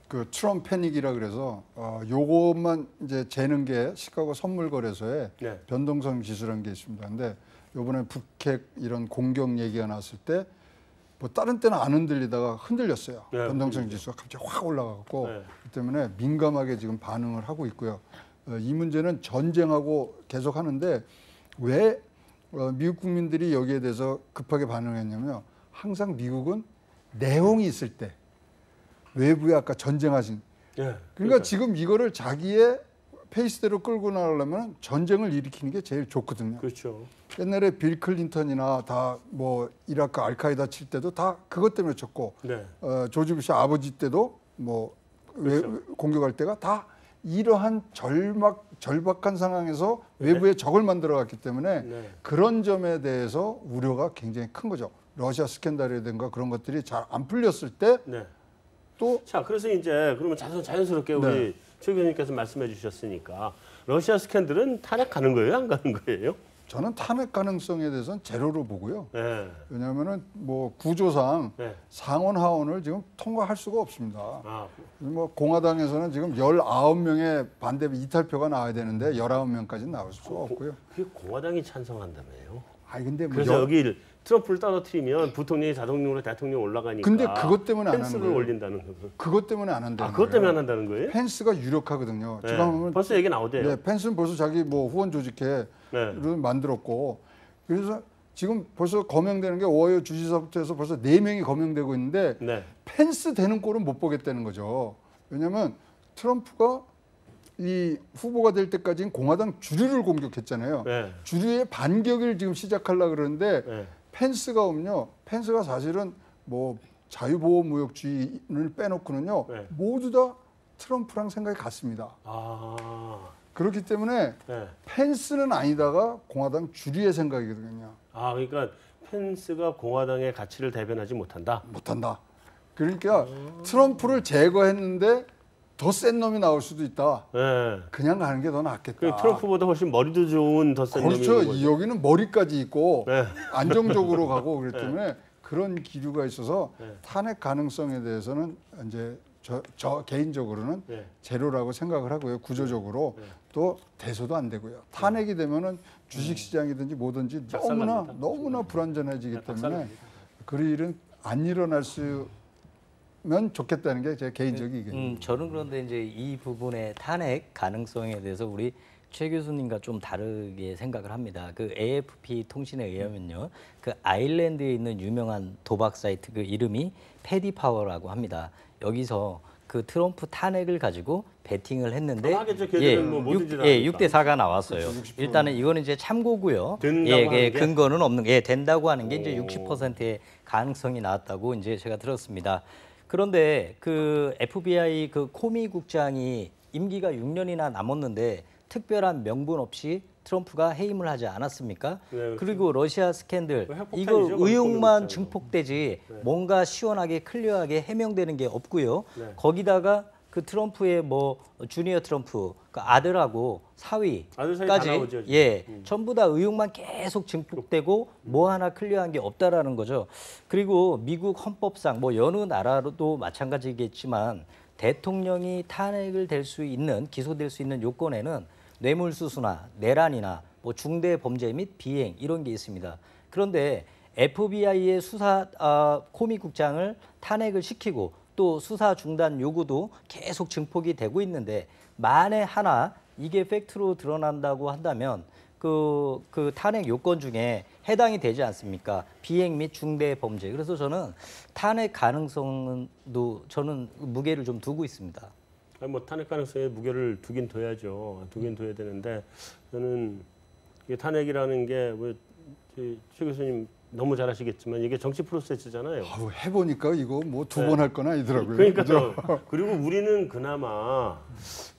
그 트럼프 패닉이라 그래서 요것만 이제 재는 게 시카고 선물거래소에 네. 변동성 지수라는 게 있습니다. 근데 요번에 북핵 이런 공격 얘기가 나왔을 때 뭐 다른 때는 안 흔들리다가 흔들렸어요. 네, 변동성 지수가 갑자기 확 올라가고 네. 그 때문에 민감하게 지금 반응을 하고 있고요. 이 문제는 전쟁하고 계속 하는데 왜 미국 국민들이 여기에 대해서 급하게 반응했냐면요. 항상 미국은 내용이 있을 때 외부에 아까 전쟁하신 네. 그러니까 지금 이거를 자기의 페이스대로 끌고 나가려면 전쟁을 일으키는 게 제일 좋거든요. 그렇죠. 옛날에 빌 클린턴이나 다 뭐 이라크 알카이다 칠 때도 다 그것 때문에 쳤고 네. 조지 부시 아버지 때도 뭐 그렇죠. 공격할 때가 다 이러한 절박한 상황에서 외부에 적을 만들어갔기 때문에 네. 그런 점에 대해서 우려가 굉장히 큰 거죠. 러시아 스캔들이든가 그런 것들이 잘 안 풀렸을 때 네. 또 자, 그래서 이제 그러면 자연스럽게 우리 네. 최 교수님께서 말씀해 주셨으니까 러시아 스캔들은 탄핵하는 거예요, 안 가는 거예요? 저는 탄핵 가능성에 대해서는 제로로 보고요. 네. 왜냐하면은 뭐 구조상 네. 상원 하원을 지금 통과할 수가 없습니다. 아, 뭐 공화당에서는 지금 19명의 반대 이탈표가 나와야 되는데 19명까지 나올 수가 없고요. 그게 공화당이 찬성한다며요. 아니 근데 뭐 그래서 여기 트럼프를 떨어뜨리면 부통령이 자동적으로 대통령 올라가니까. 근데 그것 때문에 안 하는 펜스를 거예요. 올린다는 거죠. 그것 때문에 안 한다는 아, 그것 때문에 거예요. 안 한다는 거예요? 펜스가 유력하거든요. 네. 지금 하면 벌써 얘기 나오대요. 네, 펜스는 벌써 자기 뭐 후원 조직회를 네. 만들었고 그래서 지금 벌써 거명되는 게 오하이오 주지사부터 해서 벌써 4명이 거명되고 있는데 네. 펜스 되는 꼴은 못 보겠다는 거죠. 왜냐하면 트럼프가 이 후보가 될 때까지는 공화당 주류를 공격했잖아요. 네. 주류의 반격을 지금 시작하려고 그러는데 네. 펜스가 오면요. 펜스가 사실은 뭐 자유보호무역주의를 빼놓고는요. 네. 모두 다 트럼프랑 생각이 같습니다. 아, 그렇기 때문에 네. 펜스는 아니다가 공화당 주류의 생각이거든요. 아, 그러니까 펜스가 공화당의 가치를 대변하지 못한다. 못한다. 그러니까 트럼프를 제거했는데 더 센 놈이 나올 수도 있다. 네. 그냥 가는 게 더 낫겠다. 그 트럼프보다 훨씬 머리도 좋은 더 센 놈이 그렇죠. 있는 거죠. 여기는 머리까지 있고 네. 안정적으로 가고 그렇기 때문에 그런 기류가 있어서 네. 탄핵 가능성에 대해서는 이제 저 개인적으로는 네. 제로라고 생각을 하고요. 구조적으로 또 돼서도 안 되고요. 탄핵이 되면은 주식 시장이든지 뭐든지 작살납니다. 너무나 불안전해지기 때문에 작살납니다. 그 일은 안 일어날 수면 좋겠다는 게 제 개인적인 의견입니다. 저는 그런데 이제 이 부분의 탄핵 가능성에 대해서 우리 최 교수님과 좀 다르게 생각을 합니다. 그 AFP 통신에 의하면요, 그 아일랜드에 있는 유명한 도박 사이트 그 이름이 패디파워라고 합니다. 여기서 그 트럼프 탄핵을 가지고 베팅을 했는데 하겠죠. 걔들은 뭐 뭐든지 다 6대 4가 나왔어요. 일단은 이거는 이제 참고고요. 된다고 하는 게? 근거는 없는 된다고 하는 게 이제 60%의 가능성이 나왔다고 이제 제가 들었습니다. 그런데 그 FBI 그 코미 국장이 임기가 6년이나 남았는데 특별한 명분 없이 트럼프가 해임을 하지 않았습니까? 네, 그렇죠. 그리고 러시아 스캔들 핵폭탄이죠, 이거 거기 의혹만 코미 증폭되지 뭔가 시원하게 클리어하게 해명되는 게 없고요. 네. 거기다가 그 트럼프의 뭐 주니어 트럼프 그 아들하고 아들 사이 다 사위까지 나오죠, 지금. 전부 다 의혹만 계속 증폭되고 뭐 하나 클리어한 게 없다라는 거죠. 그리고 미국 헌법상 뭐 여느 나라로도 마찬가지겠지만 대통령이 탄핵을 될 수 있는 기소될 수 있는 요건에는 뇌물수수나 내란이나 뭐 중대 범죄 및 비행 이런 게 있습니다. 그런데 FBI의 수사 코미 국장을 탄핵을 시키고 또 수사 중단 요구도 계속 증폭이 되고 있는데 만에 하나 이게 팩트로 드러난다고 한다면 그 탄핵 요건 중에 해당이 되지 않습니까? 비행 및 중대 범죄. 그래서 저는 탄핵 가능성도 저는 무게를 좀 두고 있습니다. 아니, 뭐 탄핵 가능성에 무게를 두긴 둬야죠. 두긴 둬야 되는데 저는 이게 탄핵이라는 게뭐최 교수님 너무 잘 아시겠지만 이게 정치 프로세스잖아요. 아우, 해보니까 이거 뭐 두 번 할 건 아니더라고요. 그러니까요. 그리고 우리는 그나마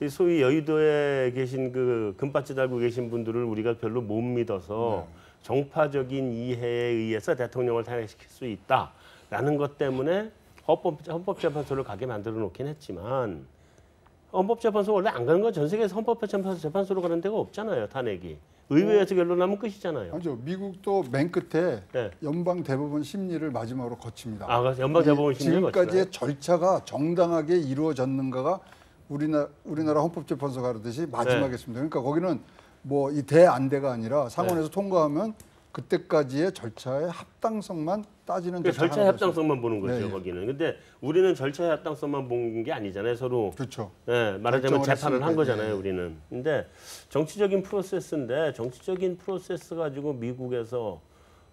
이 소위 여의도에 계신 그 금바지 달고 계신 분들을 우리가 별로 못 믿어서 정파적인 이해에 의해서 대통령을 탄핵시킬 수 있다라는 것 때문에 헌법재판소를 가게 만들어 놓긴 했지만 헌법재판소 원래 안 가는 건 전 세계에서 헌법재판소로 가는 데가 없잖아요. 탄핵이. 의회에서 결론나면 끝이잖아요. 아니죠. 미국도 맨 끝에 네. 연방 대법원 심리를 마지막으로 거칩니다. 아, 그래서 연방 대법원 심리를 지금까지의 절차가 정당하게 이루어졌는가가 우리나라 헌법재판소 가르듯이 마지막에 있습니다. 그러니까 거기는 뭐 이 대안대가 아니라 상원에서 통과하면 그때까지의 절차의 합당성만 따지는 그러니까 절차의 하나가 있어요. 합당성만 보는 거죠. 네. 거기는. 근데 우리는 절차의 합당성만 본 게 아니잖아요. 서로. 그렇죠. 예, 말하자면 결정을 재판을 한 했으니까, 거잖아요. 네. 우리는. 근데 정치적인 프로세스인데 정치적인 프로세스 가지고 미국에서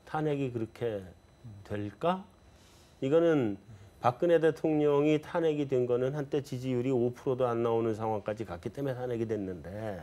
탄핵이 그렇게 될까? 이거는 박근혜 대통령이 탄핵이 된 거는 한때 지지율이 5%도 안 나오는 상황까지 갔기 때문에 탄핵이 됐는데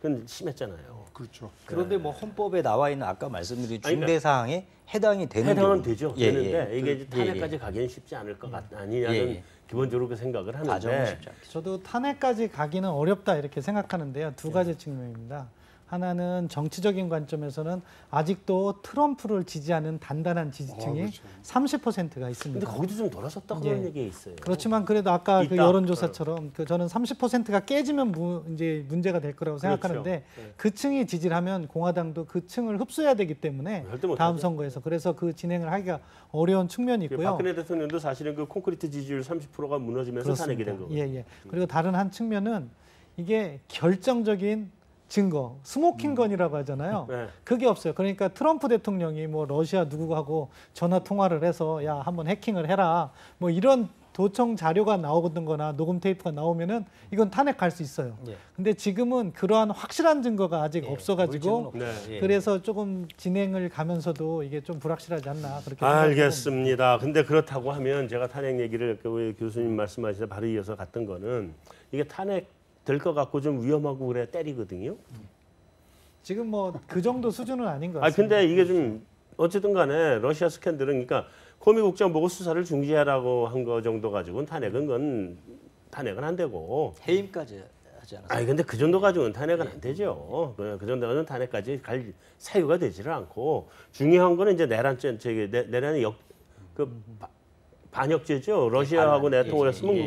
그건 심했잖아요. 그렇죠. 그런데 뭐 헌법에 나와 있는 아까 말씀드린 아니, 중대 사항에 해당이 되는 해당은 경우. 되죠. 예, 되는데 예. 이게 이제 예, 예. 탄핵까지 가기는 쉽지 않을 것 아니냐는 예, 예. 기본적으로 그 생각을 과정은 하는데 쉽지 않겠죠. 저도 탄핵까지 가기는 어렵다 이렇게 생각하는데요. 두 가지 측면입니다. 하나는 정치적인 관점에서는 아직도 트럼프를 지지하는 단단한 지지층이 그렇죠. 30%가 근데 있습니다. 거기도 좀 돌아섰다 그런 예. 얘기 있어요. 그렇지만 그래도 아까 그 있다. 여론조사처럼 저는 30%가 깨지면 이제 문제가 될 거라고 생각하는데 그렇죠. 그 층이 지지를 하면 공화당도 그 층을 흡수해야 되기 때문에 절대 못하죠. 다음 선거에서 그래서 그 진행을 하기가 어려운 측면이 그 있고요. 박근혜 대통령도 사실은 그 콘크리트 지지율 30%가 무너지면서 탄핵이 된 거거든요. 예. 그리고 다른 한 측면은 이게 결정적인 증거, 스모킹건이라고 하잖아요. 네. 그게 없어요. 그러니까 트럼프 대통령이 뭐 러시아 누구하고 전화 통화를 해서 야 한번 해킹을 해라 뭐 이런 도청 자료가 나오거나 녹음 테이프가 나오면은 이건 탄핵할 수 있어요. 예. 근데 지금은 그러한 확실한 증거가 아직 예, 없어가지고 물증은 없죠. 네. 예. 그래서 조금 진행을 가면서도 이게 좀 불확실하지 않나 그렇게 알겠습니다. 근데 그렇다고 하면 제가 탄핵 얘기를 그 교수님 말씀하시다 바로 이어서 갔던 거는 이게 탄핵 될 것 같고 좀 위험하고 그래 때리거든요. 지금 뭐 그 정도 수준은 아닌 것 아 같습니다. 근데 이게 좀 어쨌든 간에 러시아 스캔들은 그러니까 코미 국장 보고 수사를 중지하라고 한 거 정도 가지고는 탄핵은 안 되고. 해임까지 하지 않았어요. 아니 근데 그 정도 가지고는 탄핵은 안 되죠. 그 정도는 탄핵까지 갈 사유가 되지를 않고 중요한 거는 이제 내란의 반역죄죠. 러시아하고 반란. 내통을 했으면 예, 예.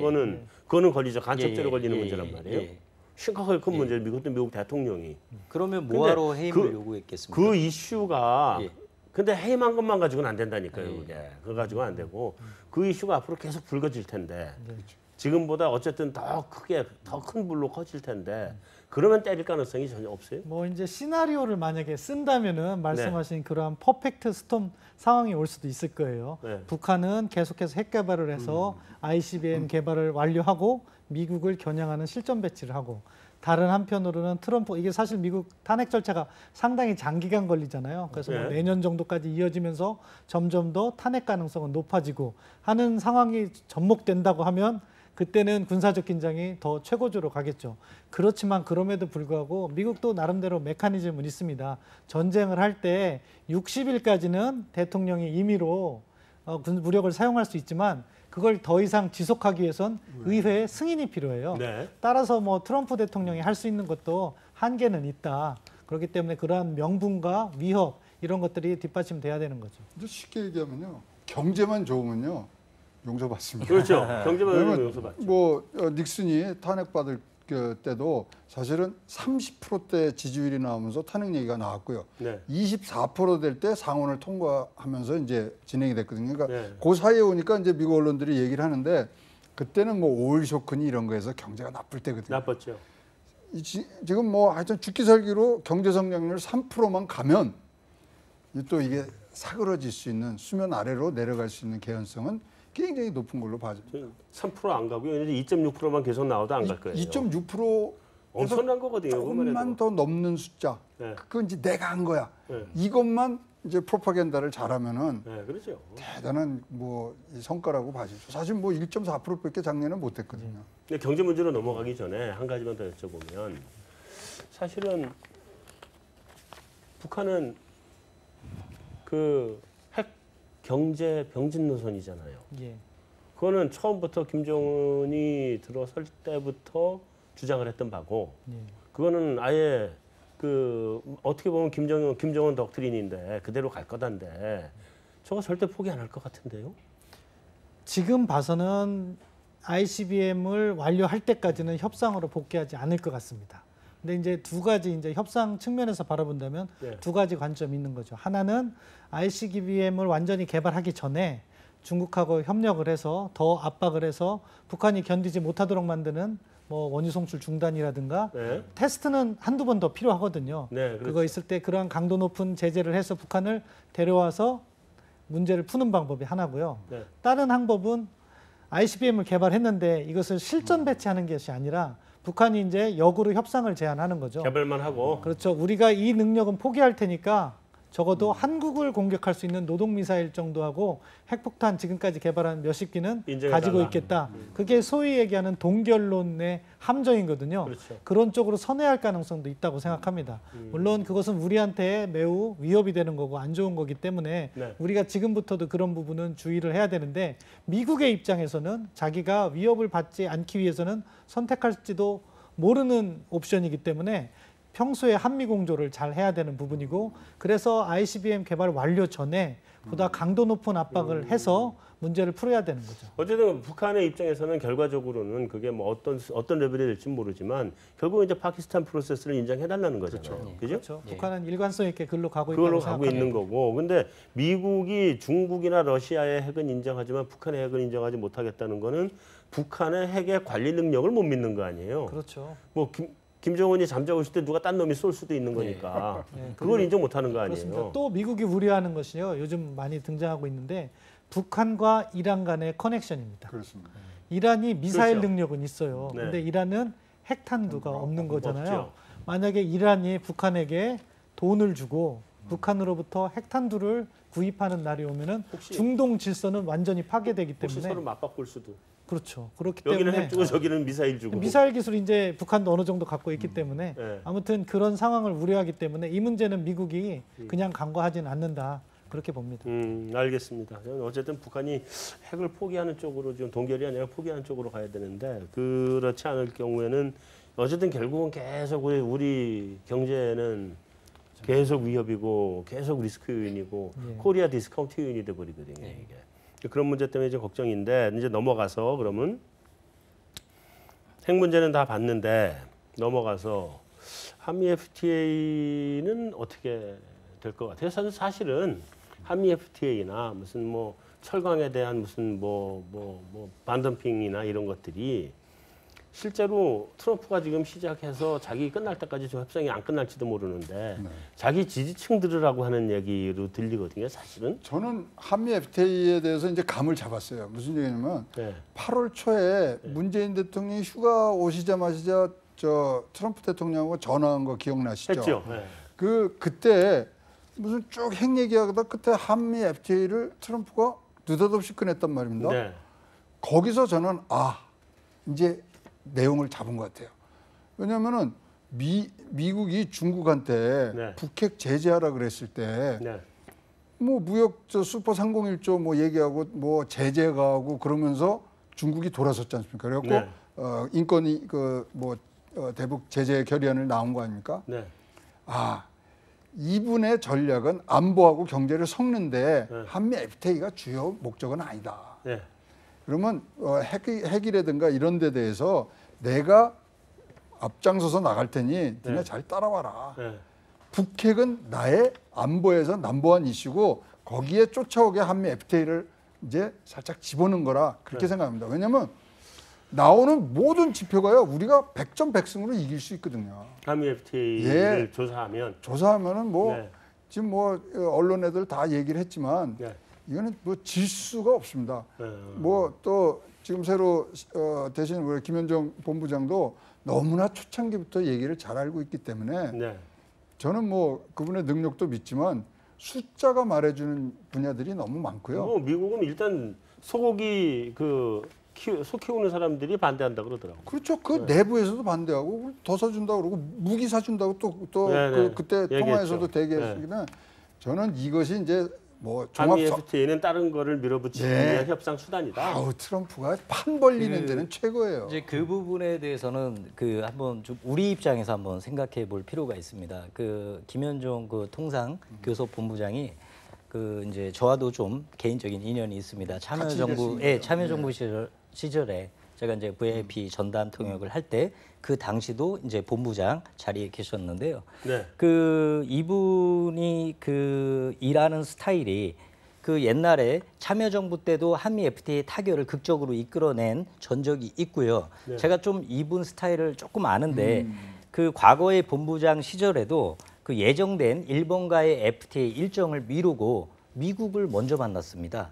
그거는 걸리죠. 간첩죄로 예, 예, 걸리는 예, 문제란 말이에요. 예. 심각하게 큰 문제. 미국도 미국 대통령이 그러면 근데 뭐하러 해임을 그- 요구했겠습니까? 그 이슈가 예. 근데 해임한 것만 가지고는 안 된다니까요. 예. 그게 그거 가지고 안 되고 그 이슈가 앞으로 계속 불거질 텐데 네. 지금보다 어쨌든 더 큰 불로 커질 텐데 그러면 때릴 가능성이 전혀 없어요. 뭐 이제 시나리오를 만약에 쓴다면은 말씀하신 그러한 퍼펙트 스톰 상황이 올 수도 있을 거예요. 네. 북한은 계속해서 핵 개발을 해서 ICBM 개발을 완료하고 미국을 겨냥하는 실전 배치를 하고 다른 한편으로는 트럼프 이게 사실 미국 탄핵 절차가 상당히 장기간 걸리잖아요. 그래서 뭐 네. 내년 정도까지 이어지면서 점점 더 탄핵 가능성은 높아지고 하는 상황이 접목된다고 하면 그때는 군사적 긴장이 더 최고조로 가겠죠. 그렇지만 그럼에도 불구하고 미국도 나름대로 메커니즘은 있습니다. 전쟁을 할 때 60일까지는 대통령이 임의로 무력을 사용할 수 있지만 그걸 더 이상 지속하기 위해선 의회의 승인이 필요해요. 네. 따라서 뭐 트럼프 대통령이 할 수 있는 것도 한계는 있다. 그렇기 때문에 그러한 명분과 위협 이런 것들이 뒷받침돼야 되는 거죠. 이제 쉽게 얘기하면요, 경제만 좋으면요 용서받습니다. 그렇죠. 경제만 왜냐면 용서받죠. 뭐 닉슨이 탄핵받을 때도 사실은 30%대 지지율이 나오면서 탄핵 얘기가 나왔고요. 네. 24% 될 때 상원을 통과하면서 이제 진행이 됐거든요. 그러니까 네. 그 사이에 오니까 이제 미국 언론들이 얘기를 하는데 그때는 뭐 오일 쇼크니 이런 거에서 경제가 나쁠 때거든요. 나빴죠. 지금 뭐 하여튼 죽기 살기로 경제 성장률 3%만 가면 또 이게 사그러질 수 있는 수면 아래로 내려갈 수 있는 개연성은 굉장히 높은 걸로 봐죠. 3%안 가고요. 이제 2.6%만 계속 나와도 안 갈 거예요. 2.6% 엄청난 거거든요. 그것만 조금만 해도. 더 넘는 숫자. 네. 그건 이제 내가 한 거야. 네. 이것만 이제 프로파간다를 잘하면은 네, 그렇죠. 대단한 뭐 성과라고 봐지죠. 사실 뭐 1.4%밖에 작년에 못했거든요. 근데 경제 문제로 넘어가기 전에 한 가지만 더 여쭤보면 사실은 북한은 그 핵 경제 병진 노선이잖아요. 예. 그거는 처음부터 김정은이 들어설 때부터 주장을 했던 바고, 예. 그거는 아예 그 어떻게 보면 김정은 독트린인데 그대로 갈 거단데 저거 절대 포기 안 할 것 같은데요. 지금 봐서는 ICBM을 완료할 때까지는 협상으로 복귀하지 않을 것 같습니다. 근데 이제 두 가지 이제 협상 측면에서 바라본다면 네. 두 가지 관점이 있는 거죠. 하나는 ICBM을 완전히 개발하기 전에 중국하고 협력을 해서 더 압박을 해서 북한이 견디지 못하도록 만드는 뭐 원유 송출 중단이라든가 네. 테스트는 한두 번 더 필요하거든요. 네, 그렇죠. 그거 있을 때 그러한 강도 높은 제재를 해서 북한을 데려와서 문제를 푸는 방법이 하나고요. 네. 다른 방법은 ICBM을 개발했는데 이것을 실전 배치하는 것이 아니라 북한이 이제 역으로 협상을 제안하는 거죠. 개발만 하고. 그렇죠. 우리가 이 능력은 포기할 테니까 적어도 한국을 공격할 수 있는 노동미사일 정도하고 핵폭탄 지금까지 개발한 몇십 기는 인정해달라. 가지고 있겠다. 그게 소위 얘기하는 동결론의 함정이거든요. 그렇죠. 그런 쪽으로 선회할 가능성도 있다고 생각합니다. 물론 그것은 우리한테 매우 위협이 되는 거고 안 좋은 거기 때문에 네. 우리가 지금부터도 그런 부분은 주의를 해야 되는데 미국의 입장에서는 자기가 위협을 받지 않기 위해서는 선택할지도 모르는 옵션이기 때문에 평소에 한미 공조를 잘 해야 되는 부분이고 그래서 ICBM 개발 완료 전에 보다 강도 높은 압박을 해서 문제를 풀어야 되는 거죠. 어쨌든 북한의 입장에서는 결과적으로는 그게 뭐 어떤 레벨이 될지 모르지만 결국 이제 파키스탄 프로세스를 인정해달라는 거잖아요. 그죠? 그렇죠. 북한은 일관성 있게 그걸로 가고 그걸로 있다고 가고 생각합니다. 있는 거고. 근데 미국이 중국이나 러시아의 핵은 인정하지만 북한의 핵은 인정하지 못하겠다는 거는 북한의 핵의 관리 능력을 못 믿는 거 아니에요. 그렇죠. 뭐 김정은이 잠자고 있을 때 누가 딴 놈이 쏠 수도 있는 거니까 네, 그걸 인정 못하는 거 그렇습니다. 아니에요. 또 미국이 우려하는 것이요. 요즘 많이 등장하고 있는데 북한과 이란 간의 커넥션입니다. 그렇습니다. 이란이 미사일 그렇죠. 능력은 있어요. 네. 근데 이란은 핵탄두가 없는 거잖아요. 없죠. 만약에 이란이 북한에게 돈을 주고 북한으로부터 핵탄두를 구입하는 날이 오면은 혹시- 중동 질서는 완전히 파괴되기 혹시 때문에 서로 맞바꿀 수도. 그렇죠. 그렇기 여기는 때문에 핵 주고 저기는 미사일 주고. 미사일 기술 이제 북한도 어느 정도 갖고 있기 때문에 네. 아무튼 그런 상황을 우려하기 때문에 이 문제는 미국이 그냥 간과하지는 않는다 그렇게 봅니다. 알겠습니다. 저는 어쨌든 북한이 핵을 포기하는 쪽으로 좀 동결이 아니라 포기하는 쪽으로 가야 되는데 그렇지 않을 경우에는 어쨌든 결국은 계속 우리 경제는 계속 위협이고 계속 리스크 요인이고 예. 코리아 디스카운트 요인이 돼 버리거든요. 이게 그런 문제 때문에 이제 걱정인데 이제 넘어가서 그러면 핵 문제는 다 봤는데 넘어가서 한미 FTA는 어떻게 될 것 같아요? 사실은 한미 FTA나 무슨 뭐 철강에 대한 무슨 뭐 반덤핑이나 이런 것들이 실제로 트럼프가 지금 시작해서 자기 끝날 때까지 저 협상이 안 끝날지도 모르는데 자기 지지층들이라고 하는 얘기로 들리거든요. 사실은. 저는 한미 FTA에 대해서 이제 감을 잡았어요. 무슨 얘기냐면 네. 8월 초에 문재인 대통령이 휴가 오시자마자 저 트럼프 대통령하고 전화한 거 기억나시죠? 했죠. 네. 그때 무슨 쭉 핵 얘기하다 끝에 한미 FTA를 트럼프가 느닷없이 꺼냈단 말입니다. 네. 거기서 저는 이제 내용을 잡은 것 같아요. 왜냐하면은 미국이 중국한테 네. 북핵 제재하라 그랬을 때 네. 뭐 무역 저 슈퍼 301조 뭐 얘기하고 뭐 제재 가하고 그러면서 중국이 돌아섰지 않습니까? 그래갖고 네. 인권이 대북 제재 결의안을 나온 거 아닙니까? 네. 이분의 전략은 안보하고 경제를 섞는데 네. 한미 FTA가 주요 목적은 아니다. 네. 그러면 핵이라든가 이런 데 대해서 내가 앞장서서 나갈 테니 니네 잘 따라와라. 네. 북핵은 나의 안보에서 넘버원 이슈고 거기에 쫓아오게 한미 FTA를 이제 살짝 집어넣은 거라 그렇게 생각합니다. 왜냐하면 나오는 모든 지표가요 우리가 100점 100승으로 이길 수 있거든요. 한미 FTA를 예. 조사하면 뭐 네. 지금 뭐 언론 애들 다 얘기를 했지만 네. 이거는 뭐 질 수가 없습니다. 네. 뭐 또 지금 새로 대신 우리 김현정 본부장도 너무나 초창기부터 얘기를 잘 알고 있기 때문에 네. 저는 뭐 그분의 능력도 믿지만 숫자가 말해주는 분야들이 너무 많고요. 미국은 일단 소고기 소 키우는 사람들이 반대한다 그러더라고요. 그렇죠. 그 내부에서도 반대하고 더 사준다고 그러고 무기 사준다고 또 네네. 그때 얘기했죠. 통화에서도 대기했으니까 저는 이것이 이제 뭐 한미 FTA는 다른 거를 밀어붙이기 위한 협상 수단이다. 트럼프가 판 벌리는 데는 최고예요. 이제 그 부분에 대해서는 한번 좀 우리 입장에서 한번 생각해 볼 필요가 있습니다. 김현종 통상 교섭본부장이 이제 저와도 좀 개인적인 인연이 있습니다. 참여정부 시절에 제가 이제 VIP 전담 통역을 할 때 그 당시도 이제 본부장 자리에 계셨는데요. 네. 이분이 일하는 스타일이 옛날에 참여정부 때도 한미 FTA 타결을 극적으로 이끌어낸 전적이 있고요. 네. 제가 좀 이분 스타일을 조금 아는데 과거의 본부장 시절에도 예정된 일본과의 FTA 일정을 미루고 미국을 먼저 만났습니다.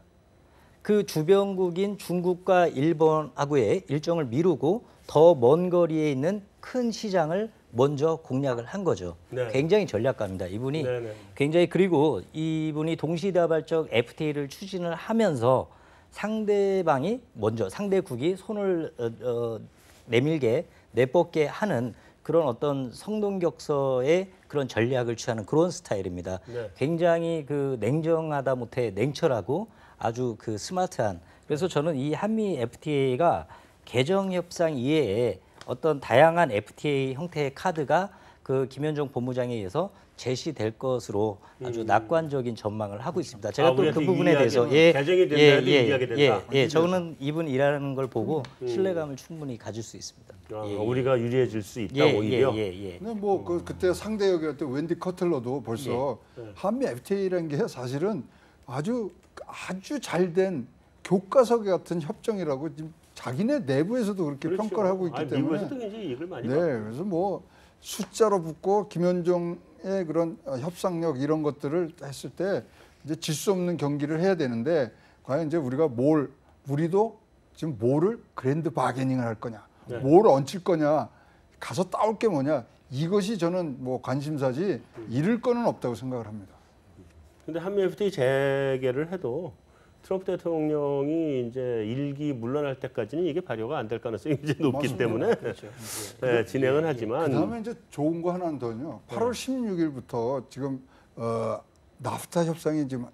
주변국인 중국과 일본하고의 일정을 미루고 더 먼 거리에 있는 큰 시장을 먼저 공략을 한 거죠. 네. 굉장히 전략가입니다. 이분이 네네. 굉장히 그리고 이분이 동시다발적 FTA를 추진을 하면서 상대국이 손을 내뻗게 하는 그런 어떤 성동격서의 그런 전략을 취하는 그런 스타일입니다. 네. 굉장히 냉정하다 못해 냉철하고 아주 스마트한. 그래서 저는 이 한미 FTA가 개정 협상 이외에 어떤 다양한 FTA 형태의 카드가 김현종 본부장에 의해서 제시될 것으로 아주 낙관적인 전망을 하고 있습니다. 제가 또 그 부분에 대해서 개정이 된다, 유리하게 된다. 저는 이분 일하는 걸 보고 신뢰감을 충분히 가질 수 있습니다. 우리가 유리해질 수 있다 오히려. 근데 뭐 그때 상대역이었던 웬디 커틀러도 벌써 한미 FTA라는 게 사실은 아주 잘된 교과서 같은 협정이라고 지금 자기네 내부에서도 그렇게 그렇죠. 평가를 하고 있기 때문에 미국에서도 굉장히 이익을 많이 네, 그래서 뭐 숫자로 붙고 김현종의 그런 협상력 이런 것들을 했을 때 이제 질 수 없는 경기를 해야 되는데 과연 이제 우리도 지금 뭐를 그랜드 바게닝을 할 거냐, 뭘 얹힐 거냐, 가서 따올 게 뭐냐 이것이 저는 뭐 관심사지 잃을 거는 없다고 생각을 합니다. 근데 한미 FTA 재개를 해도 트럼프 대통령이 이제 일기 물러날 때까지는 이게 발효가 안 될 가능성이 이제 높기 맞습니다. 때문에 그렇죠. 네, 진행은 하지만 그다음에 이제 좋은 거 하나는 더요. 8월 16일부터 지금 나프타 협상이 지금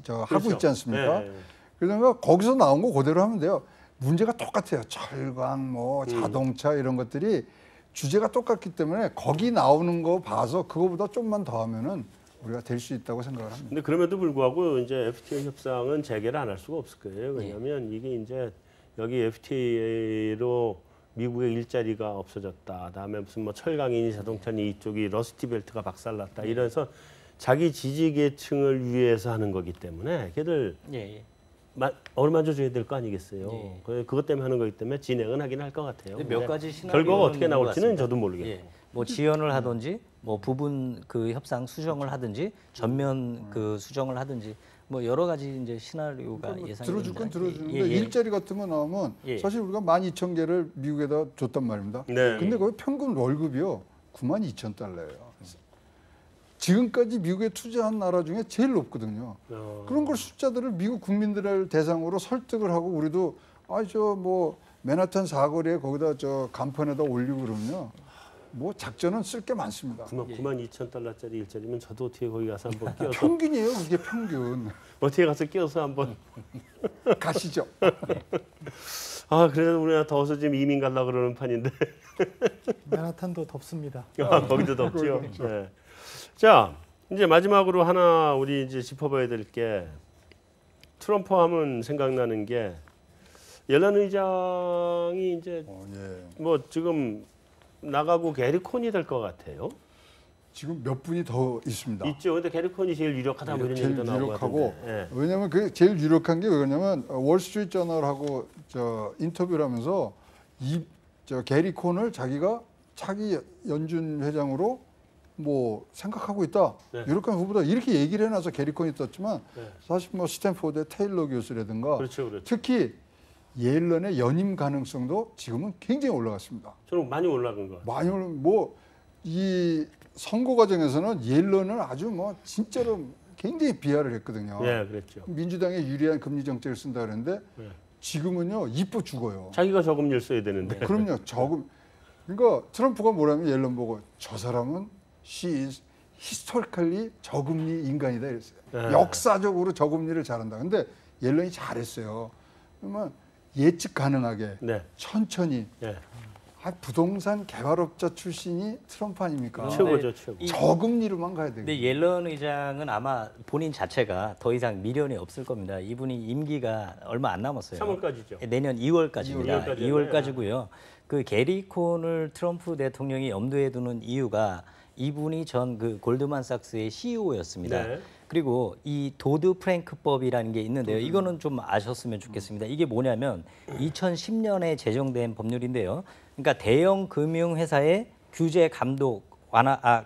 하고 있지 않습니까? 네. 그러면 거기서 나온 거 그대로 하면 돼요. 문제가 똑같아요. 철강, 뭐 자동차 이런 것들이 주제가 똑같기 때문에 거기 나오는 거 봐서 그거보다 좀만 더 하면은 우리가 될 수 있다고 생각을 합니다. 근데 그럼에도 불구하고 이제 FTA 협상은 재개를 안 할 수가 없을 거예요. 왜냐하면 이게 이제 여기 FTA로 미국의 일자리가 없어졌다. 다음에 무슨 뭐 철강이니 자동차니 이쪽이 러스티벨트가 박살났다. 이래서 자기 지지 계층을 위해서 하는 거기 때문에 걔들 어루만져 줘야 될 거 아니겠어요. 그것 때문에 하는 거기 때문에 진행은 하긴 할 것 같아요. 몇 가지 시나리오는 결과가 어떻게 있는 것 나올지는 같습니다. 저도 모르겠고. 뭐 지연을 하든지 뭐 부분 협상 수정을 하든지 전면 수정을 하든지 뭐 여러 가지 이제 시나리오가 그러니까 뭐 예상이 들어줄 건 됩니다. 들어주는데 예, 예. 일자리 같은 거 나오면 예. 사실 우리가 12,000개를 미국에다 줬단 말입니다. 네. 근데 거기 평균 월급이요 92,000달러예요. 지금까지 미국에 투자한 나라 중에 제일 높거든요. 그런 걸 숫자들을 미국 국민들을 대상으로 설득을 하고 우리도 저 뭐 맨하탄 사거리에 거기다 저 간판에다 올리고 그러면요. 뭐 작전은 쓸 게 많습니다. 92,000달러짜리 일자리면 저도 어떻게 거기 가서 한번 끼어서 평균이에요, 그게 평균. 어떻게 가서 끼어서 한번 가시죠. 그래서 우리나라 더워서 지금 이민 가려고 그러는 판인데 맨하탄도 덥습니다. 거기도 덥죠. 네. 자, 이제 마지막으로 하나 우리 이제 짚어봐야 될 게 트럼프 하면 생각나는 게 옐런 의장이 이제 예. 뭐 지금 나가고 게리 콘이 될 것 같아요. 지금 몇 분이 더 있습니다. 있죠. 근데 게리 콘이 제일 유력하다 뭐 이런 제일 얘기도 나오고 유력하고 하던데. 예. 왜냐하면 그 제일 유력한 게 왜냐면 월스트리트 저널하고 저 인터뷰를 하면서 저 게리 콘을 자기가 차기 연준 회장으로 뭐 생각하고 있다. 네. 유력한 후보다 이렇게 얘기를 해놔서 게리 콘이 떴지만 네. 사실 뭐 스탠포드의 테일러 교수라든가 그렇죠, 그렇죠. 특히 옐런의 연임 가능성도 지금은 굉장히 올라갔습니다. 저는 많이 올라간 것 같아요. 많이 뭐이 선거 과정에서는 옐런을 아주 뭐 진짜로 굉장히 비하를 했거든요. 예, 그랬죠. 민주당에 유리한 금리 정책을 쓴다 그랬는데 네. 지금은요 이뻐 죽어요. 자기가 저금리를 써야 되는데. 그럼요 저금. 그러니까 트럼프가 뭐라면 옐런 보고 저 사람은 she is historically 저금리 인간이다 이랬어요. 네. 역사적으로 저금리를 잘한다. 근데 옐런이 잘했어요. 그러면 예측 가능하게 네. 천천히 예. 부동산 개발업자 출신이 트럼프 아닙니까? 최고죠, 최고. 저금리로만 가야 되거든요. 근데 옐런 의장은 아마 본인 자체가 더 이상 미련이 없을 겁니다. 이분이 임기가 얼마 안 남았어요. 3월까지죠. 내년 2월까지입니다. 2월까지요. 2월까지고요. 그 게리 콘을 트럼프 대통령이 염두에 두는 이유가 이분이 전 그 골드만삭스의 CEO였습니다. 네. 그리고 이 도드 프랭크법이라는 게 있는데요. 이거는 좀 아셨으면 좋겠습니다. 이게 뭐냐면 2010년에 제정된 법률인데요. 그러니까 대형 금융회사의 규제 감독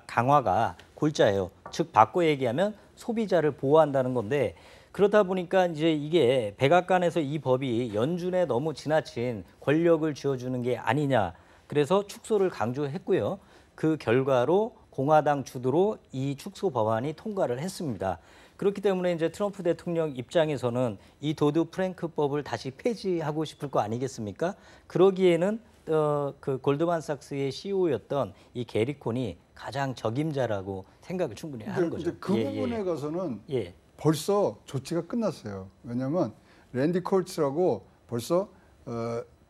강화가 골자예요. 즉 바꿔 얘기하면 소비자를 보호한다는 건데 그러다 보니까 이제 이게 백악관에서 이 법이 연준에 너무 지나친 권력을 쥐어주는 게 아니냐. 그래서 축소를 강조했고요. 그 결과로 공화당 주도로 이 축소 법안이 통과를 했습니다. 그렇기 때문에 이제 트럼프 대통령 입장에서는 이 도드 프랭크법을 다시 폐지하고 싶을 거 아니겠습니까? 그러기에는 그 골드만삭스의 CEO였던 이 게리 콘이 가장 적임자라고 생각을 충분히 하는 거죠. 근데 그 부분에 가서는 예. 벌써 조치가 끝났어요. 왜냐하면 랜디 콜츠라고 벌써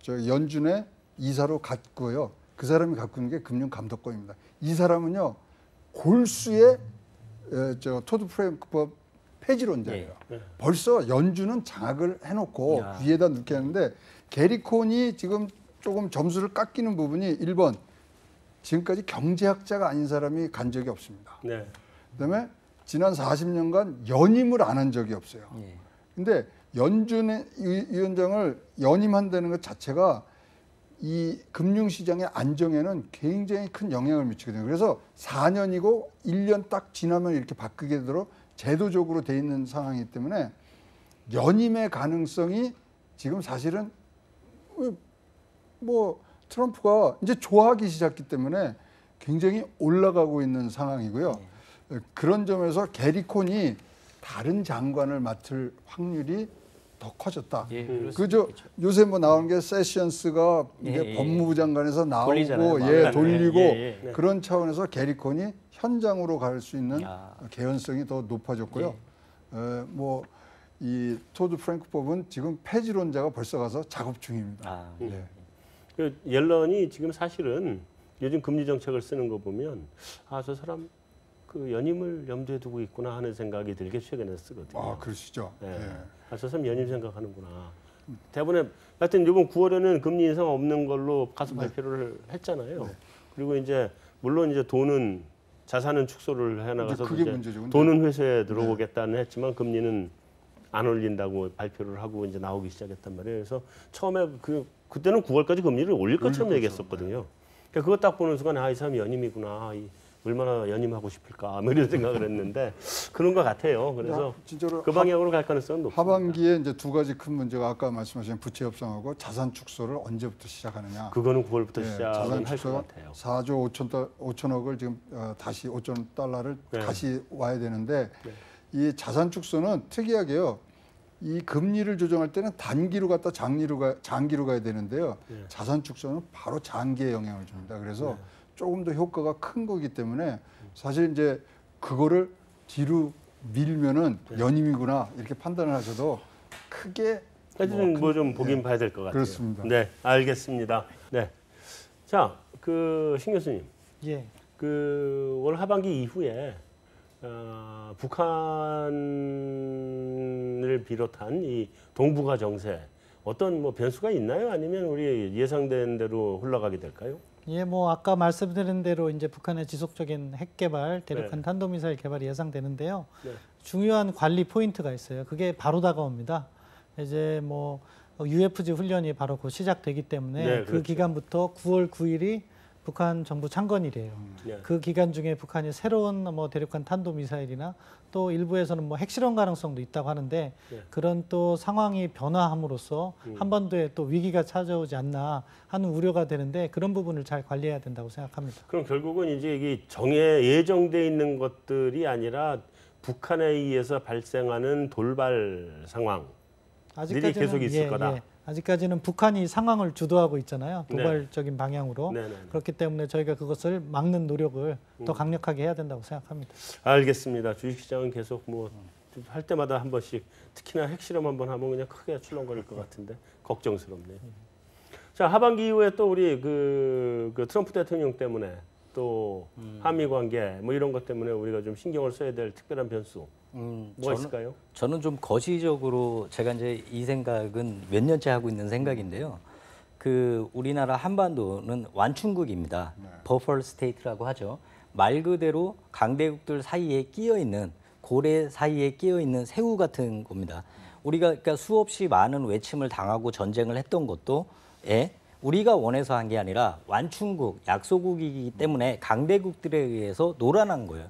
저 연준의 이사로 갔고요. 그 사람이 갖고 있는 게 금융감독권입니다. 이 사람은요 골수의 저 토드 프랭크법 폐지론자예요. 벌써 연준은 장악을 해놓고 위에다 넣게 하는데 게리 콘이 지금 조금 점수를 깎이는 부분이 1번 지금까지 경제학자가 아닌 사람이 간 적이 없습니다. 네. 그다음에 지난 40년간 연임을 안 한 적이 없어요. 근데 연준의 위원장을 연임한다는 것 자체가 이 금융시장의 안정에는 굉장히 큰 영향을 미치거든요. 그래서 4년이고 1년 딱 지나면 이렇게 바뀌게 되도록 제도적으로 돼 있는 상황이기 때문에 연임의 가능성이 지금 사실은 뭐 트럼프가 이제 좋아하기 시작했기 때문에 굉장히 올라가고 있는 상황이고요. 그런 점에서 게리 콘이 다른 장관을 맡을 확률이 더 커졌다. 예, 그럴 수 그죠? 있겠죠. 요새 뭐 나오는 게 세션스가 이제 예. 법무부 장관에서 돌리잖아요, 나오고 마음을. 돌리고 예, 예. 그런 차원에서 게리 콘이 현장으로 갈 수 있는 아. 개연성이 더 높아졌고요. 뭐 이 토드 프랭크법은 지금 폐지론자가 벌써 가서 작업 중입니다. 아, 네. 그 옐런이 지금 사실은 요즘 금리 정책을 쓰는 거 보면 저 사람 그 연임을 염두에 두고 있구나 하는 생각이 들게 최근에 쓰거든요. 아, 그러시죠. 네. 예. 저 사람 연임 생각하는구나. 대부분에 하여튼 이번 9월에는 금리 인상 없는 걸로 가서 발표를 했잖아요. 그리고 이제 물론 이제 돈은 자산은 축소를 해나가서 그게 이제 문제죠. 근데 돈은 회수에 들어오겠다는 했지만 금리는 안 올린다고 발표를 하고 이제 나오기 시작했단 말이에요. 그래서 처음에 그때는 9월까지 금리를 올릴 것처럼 얘기했었거든요. 그러니까 그거 딱 보는 순간 이 사람이 연임이구나. 얼마나 연임하고 싶을까 뭐 이런 생각을 했는데 그런 것 같아요. 그래서 진짜로 그 방향으로 갈 가능성은 높습니다. 하반기에 이제 두 가지 큰 문제가 아까 말씀하신 부채 협상하고 자산 축소를 언제부터 시작하느냐. 그거는 9월부터 예, 시작은 자산 할 것 축소 같아요. 4조 5천억을 지금 다시 5천 달러를 네. 다시 와야 되는데 네. 이 자산 축소는 특이하게요. 이 금리를 조정할 때는 단기로 갔다 장기로 가야 되는데요. 네. 자산 축소는 바로 장기에 영향을 줍니다. 그래서 네. 조금 더 효과가 큰 거기 때문에 사실 이제 그거를 뒤로 밀면은 네. 연임이구나 이렇게 판단을 하셔도 크게 하여튼 뭐 좀 보긴 봐야 될 것 같아요. 그렇습니다. 네, 알겠습니다. 네, 자, 그 신 교수님, 예. 그 올 하반기 이후에 북한을 비롯한 이 동북아 정세 어떤 뭐 변수가 있나요? 아니면 우리 예상된 대로 흘러가게 될까요? 예, 뭐 아까 말씀드린 대로 이제 북한의 지속적인 핵 개발, 대륙간 네. 탄도미사일 개발이 예상되는데요. 네. 중요한 관리 포인트가 있어요. 그게 바로 다가옵니다. 이제 뭐 UFG 훈련이 바로 곧 시작되기 때문에 네, 그 그렇죠. 기간부터 9월 9일이 북한 정부 창건일이에요. 네. 그 기간 중에 북한이 새로운 뭐 대륙간 탄도미사일이나 또 일부에서는 뭐 핵실험 가능성도 있다고 하는데 네. 그런 또 상황이 변화함으로써 한반도에 또 위기가 찾아오지 않나 하는 우려가 되는데 그런 부분을 잘 관리해야 된다고 생각합니다. 그럼 결국은 이제 이게 예정돼 있는 것들이 아니라 북한에 의해서 발생하는 돌발 상황. 계속 있을 거다. 아직까지는 북한이 상황을 주도하고 있잖아요. 네. 도발적인 방향으로. 네네. 그렇기 때문에 저희가 그것을 막는 노력을 더 강력하게 해야 된다고 생각합니다. 알겠습니다. 주식시장은 계속 뭐 할 때마다 한 번씩 특히나 핵실험 한번 하면 그냥 크게 출렁거릴 것 같은데 걱정스럽네요. 자, 하반기 이후에 또 우리 그 트럼프 대통령 때문에 또 한미 관계 뭐 이런 것 때문에 우리가 좀 신경을 써야 될 특별한 변수 뭐가 있을까요? 저는 좀 거시적으로 제가 이제 이 생각은 몇 년째 하고 있는 생각인데요. 그 우리나라 한반도는 완충국입니다. 버퍼 스테이트라고 하죠. 말 그대로 강대국들 사이에 끼어 있는 고래 사이에 끼어 있는 새우 같은 겁니다. 우리가 그러니까 수없이 많은 외침을 당하고 전쟁을 했던 것도 우리가 원해서 한 게 아니라 완충국, 약소국이기 때문에 강대국들에 의해서 놀아난 거예요.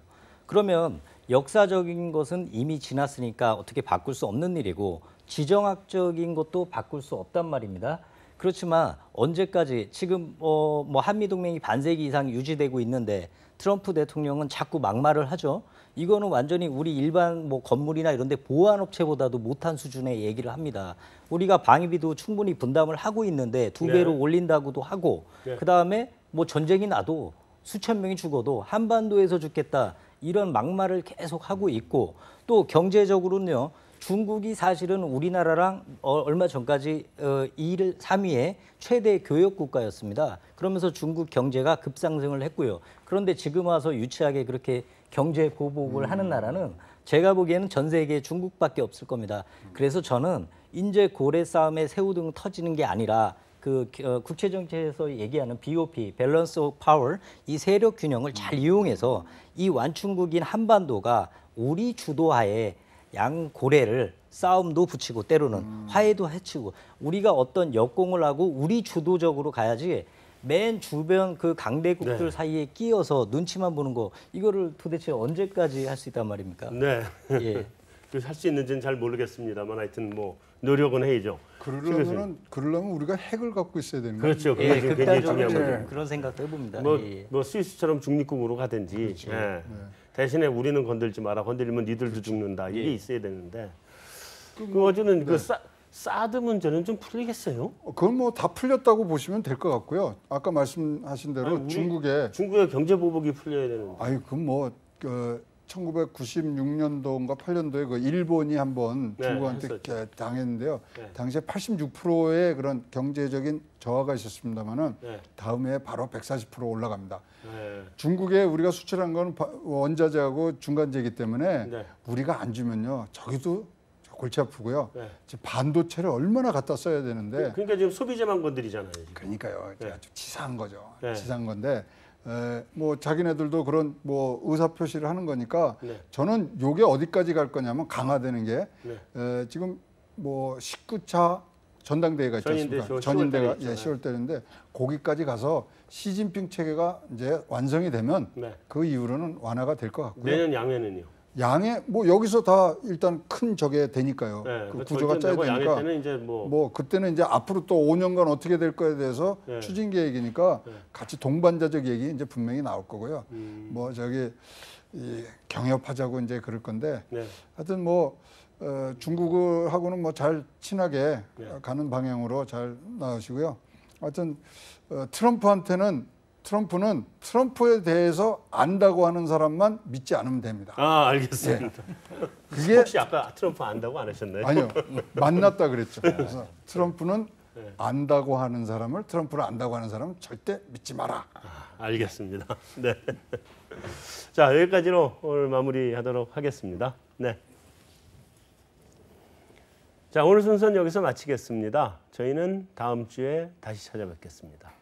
그러면 역사적인 것은 이미 지났으니까 어떻게 바꿀 수 없는 일이고 지정학적인 것도 바꿀 수 없단 말입니다. 그렇지만 언제까지 지금 뭐 한미동맹이 반세기 이상 유지되고 있는데 트럼프 대통령은 자꾸 막말을 하죠. 이거는 완전히 우리 일반 뭐 건물이나 이런 데 보안업체보다도 못한 수준의 얘기를 합니다. 우리가 방위비도 충분히 분담을 하고 있는데 2배로 네. 올린다고도 하고 네. 그다음에 뭐 전쟁이 나도 수천 명이 죽어도 한반도에서 죽겠다. 이런 막말을 계속 하고 있고 또 경제적으로는요. 중국이 사실은 우리나라랑 얼마 전까지 2위, 3위의 최대 교역 국가였습니다. 그러면서 중국 경제가 급상승을 했고요. 그런데 지금 와서 유치하게 그렇게 경제 보복을 하는 나라는 제가 보기에는 전 세계에 중국밖에 없을 겁니다. 그래서 저는 인제 고래 싸움에 새우등 터지는 게 아니라 그 국제정치에서 얘기하는 BOP, 밸런스 오브 파워, 이 세력 균형을 잘 이용해서 이 완충국인 한반도가 우리 주도하에 양 고래를 싸움도 붙이고 때로는 화해도 해치고 우리가 어떤 역공을 하고 우리 주도적으로 가야지 맨 주변 그 강대국들 네. 사이에 끼어서 눈치만 보는 거 이거를 도대체 언제까지 할 수 있단 말입니까? 네. 예. 할 수 있는지는 잘 모르겠습니다만 하여튼 뭐 노력은 해야죠. 그러려면 우리가 핵을 갖고 있어야 되는 거예요. 그렇죠. 그게 예, 지금 굉장히 극단적으로 중요한 거죠. 거죠. 그런 생각도 해봅니다. 뭐, 예. 뭐 스위스처럼 중립국으로 가든지 그렇죠. 예. 네. 대신에 우리는 건들지 마라. 건들면 니들도 죽는다. 이게 있어야 되는데 그 어제는 그 사드 문제는 좀 풀리겠어요? 그건 뭐 다 풀렸다고 보시면 될 것 같고요. 아까 말씀하신 대로 아니, 우리 중국의 경제 보복이 풀려야 되는데. 그건 뭐 1996년도인가 8년도에 그 일본이 한번 네, 중국한테 했었죠. 당했는데요. 네. 당시에 86%의 그런 경제적인 저하가 있었습니다만은 네. 다음 해에 바로 140% 올라갑니다. 네. 중국에 우리가 수출한 건 원자재하고 중간재이기 때문에 네. 우리가 안 주면요. 저기도 골치 아프고요. 네. 지금 반도체를 얼마나 갖다 써야 되는데 그러니까 지금 소비재만 건드리잖아요. 지금. 그러니까요. 네. 아주 치사한 거죠. 네. 치사한 건데 뭐 자기네들도 그런 뭐 의사 표시를 하는 거니까 네. 저는 요게 어디까지 갈 거냐면 강화되는 게 네. 지금 뭐 19차 전당대회가 있지 전인대 않습니까? 10월 전인대가 달에 예, 있죠. 10월 달인데 거기까지 가서 시진핑 체계가 이제 완성이 되면 네. 그 이후로는 완화가 될 것 같고요. 내년 양해는요. 양해 뭐 여기서 다 일단 큰 저게 되니까요. 네, 그 그 구조가 짜야 절전되고 양해 되니까 때는 이제 뭐 뭐 그때는 이제 앞으로 또 5년간 어떻게 될 거에 대해서 네. 추진 계획이니까 네. 같이 동반자적 얘기 이제 분명히 나올 거고요. 음. 뭐 저기 이 경협하자고 이제 그럴 건데 네. 하여튼 뭐 중국하고는 뭐 잘 친하게 네. 가는 방향으로 잘 나오시고요. 하여튼 트럼프는 트럼프에 대해서 안다고 하는 사람만 믿지 않으면 됩니다. 아, 알겠습니다. 그게 혹시 아까 트럼프 안다고 안 하셨나요? 아니요 만났다 그랬죠. 그래서 트럼프는 네. 안다고 하는 사람을 트럼프를 안다고 하는 사람은 절대 믿지 마라. 알겠습니다. 네. 자, 여기까지로 오늘 마무리하도록 하겠습니다. 네. 자, 오늘 순서는 여기서 마치겠습니다. 저희는 다음 주에 다시 찾아뵙겠습니다.